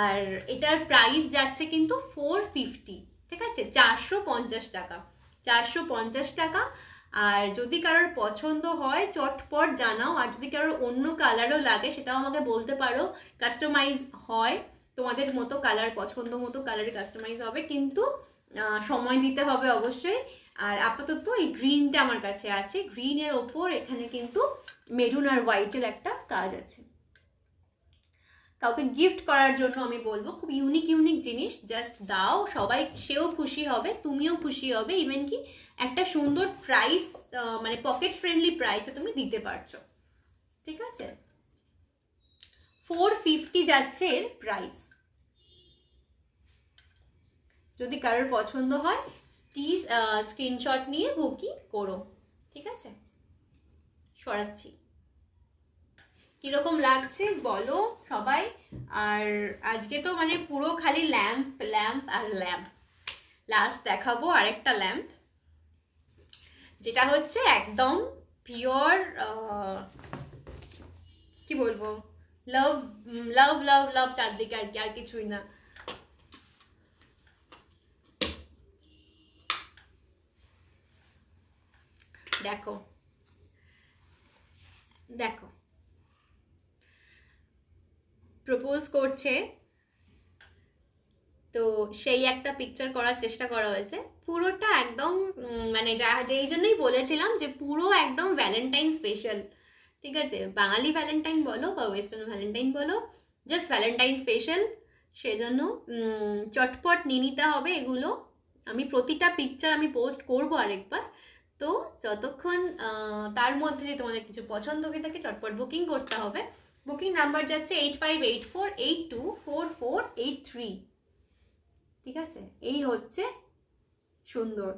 আর এটার প্রাইস যাচ্ছে কিন্তু 450, ঠিক আছে, 450 টাকা, 450 টাকা। আর যদি কারোর পছন্দ হয় চটপট জানাও, আর যদি কারোর অন্য কালারও লাগে সেটাও আমাকে বলতে পারো, কাস্টমাইজ হয়, তোমাদের মতো কালার, পছন্দ মতো কালারে কাস্টমাইজ হবে, কিন্তু সময় দিতে হবে অবশ্যই। আর আপাতত এই গ্রিনটা আমার কাছে আছে, গ্রিনের ওপর এখানে কিন্তু মেরুন আর হোয়াইটের একটা কাজ আছে। কাউকে গিফট করার জন্য আমি বলবো, খুব ইউনিক ইউনিক জিনিস জাস্ট দাও, সবাই, সেও খুশি হবে তুমিও খুশি হবে, ইভেন কি একটা সুন্দর প্রাইস মানে পকেট ফ্রেন্ডলি প্রাইসে তুমি দিতে পারছো, ঠিক আছে। 450 যাচ্ছে এর প্রাইস। যদি কারোর পছন্দ হয় প্লিজ স্ক্রিনশট নিয়ে বুকিং করো, ঠিক আছে। সরাচ্ছি, কিরকম লাগছে বলো সবাই। আর আজকে তো মানে পুরো খালি ল্যাম্প ল্যাম্প আর ল্যাম্প। লাস্ট দেখাবো আরেকটা ল্যাম্প, যেটা হচ্ছে একদম পিওর কি বলবো, লাভ লাভ লাভ লাভ চারদিকে, আর কি, আর কিছুই না। দেখো দেখো, প্রপোজ করছে, তো সেই একটা পিকচার করার চেষ্টা করা হয়েছে, পুরোটা একদম মানে যেই জন্যই বলেছিলাম যে পুরো একদম ভ্যালেন্টাইন স্পেশাল, ঠিক আছে, বাঙালি ভ্যালেন্টাইন বলো বা ওয়েস্টার্ন ভ্যালেন্টাইন বলো, জাস্ট ভ্যালেন্টাইন স্পেশাল, সেজন্য চটপট নিয়ে নিতে হবে এগুলো। আমি প্রতিটা পিকচার আমি পোস্ট করবো আরেকবার, তো যতক্ষণ তার মধ্যে যদি তোমাদের কিছু পছন্দ হয়ে থাকে চটপট বুকিং করতে হবে। বুকিং নাম্বার যাচ্ছে 8584824483, ঠিক আছে। এই হচ্ছে সুন্দর,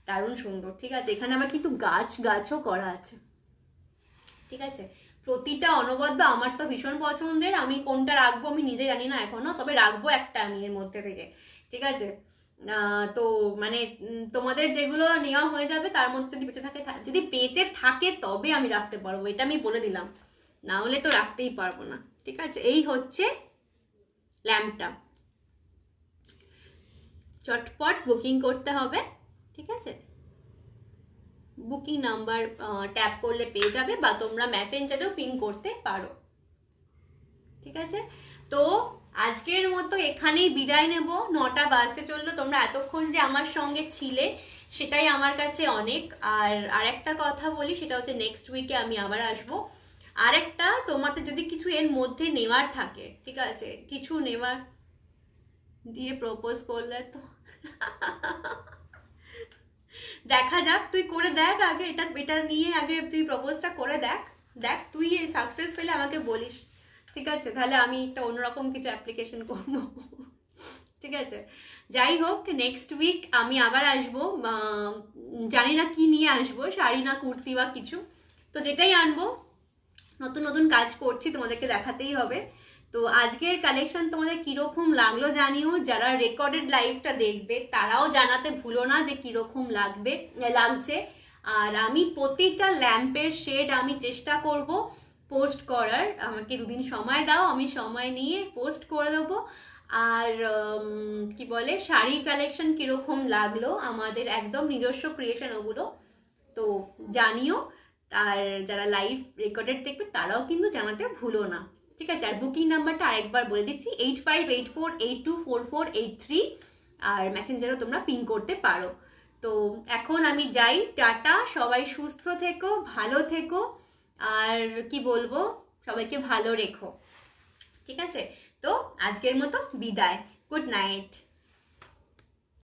দারুণ সুন্দর, ঠিক আছে। এখানে আবার কিন্তু গাছও করা আছে, ঠিক আছে, প্রতিটা অনবদ্য আমার তো ভীষণ পছন্দের, আমি কোনটা রাখবো আমি নিজে জানি না এখনো, তবে রাখবো একটা আমি এর মধ্যে থেকে, ঠিক আছে। তো মানে তোমাদের যেগুলো নেওয়া হয়ে যাবে তার মধ্যে যদি বেঁচে থাকে তবে আমি রাখতে পারবো, এটা আমি বলে দিলাম, না হলে তো রাখতেই পারবো না, ঠিক আছে। এই হচ্ছে ল্যাম্পটা, চটপট বুকিং করতে হবে, ঠিক আছে। বুকিং নাম্বার ট্যাপ করলে পেয়ে যাবে, বা তোমরা মেসেঞ্জারেও পিং করতে পারো, ঠিক আছে। তো আজকের মতো এখানেই বিদায় নেব, 9টা বাজতে চললো, তোমরা এতক্ষণ যে আমার সঙ্গে ছিলে সেটাই আমার কাছে অনেক। আর আরেকটা কথা বলি, সেটা হচ্ছে নেক্সট উইকে আমি আবার আসবো। আরেকটা, তোমাদের যদি কিছু এর মধ্যে নেওয়ার থাকে, ঠিক আছে, কিছু নেওয়ার দিয়ে প্রপোজ করলে তো দেখা যাক, তুই করে দেখ আগে, এটা নিয়ে আগে তুই প্রপোজটা করে দেখ, তুই সাকসেস পেলে আমাকে বলিস, ঠিক আছে, তাহলে আমি একটা অন্যরকম কিছু অ্যাপ্লিকেশন করবো, ঠিক আছে। যাই হোক, নেক্সট উইক আমি আবার আসবো, জানি না কি নিয়ে আসবো, শাড়ি না কুর্তি বা কিছু, তো যেটাই আনবো, নতুন নতুন কাজ করছি, তোমাদেরকে দেখাতেই হবে। তো আজকের কালেকশন তোমাদের কিরকম লাগলো জানিও, যারা রেকর্ডেড লাইভটা দেখবে তারাও জানাতে ভুলো না যে কিরকম লাগছে। আর আমি প্রতিটা ল্যাম্পের শেড আমি চেষ্টা করব পোস্ট করার। আমাকে 2 দিন সময় দাও, আমি সময় নিয়ে পোস্ট করে দেবো। আর কি বলে, শাড়ি কালেকশন কিরকম লাগলো, আমাদের একদম নিজস্ব ক্রিয়েশন ওগুলো, তো জানিও। আর যারা লাইভ রেকর্ডেড দেখবে তারাও কিন্তু জানাতে ভুলো না, ঠিক আছে? আর বুকিং নাম্বারটা আরেকবার বলে দিচ্ছি, 8584824483, আর মেসেঞ্জারও তোমরা পিং করতে পারো। তো এখন আমি যাই, টাটা, সবাই সুস্থ থেকো, ভালো থেকো, আর কি বলবো, সবাইকে ভালো রেখো, ঠিক আছে? তো আজকের মতো বিদায়, গুড নাইট।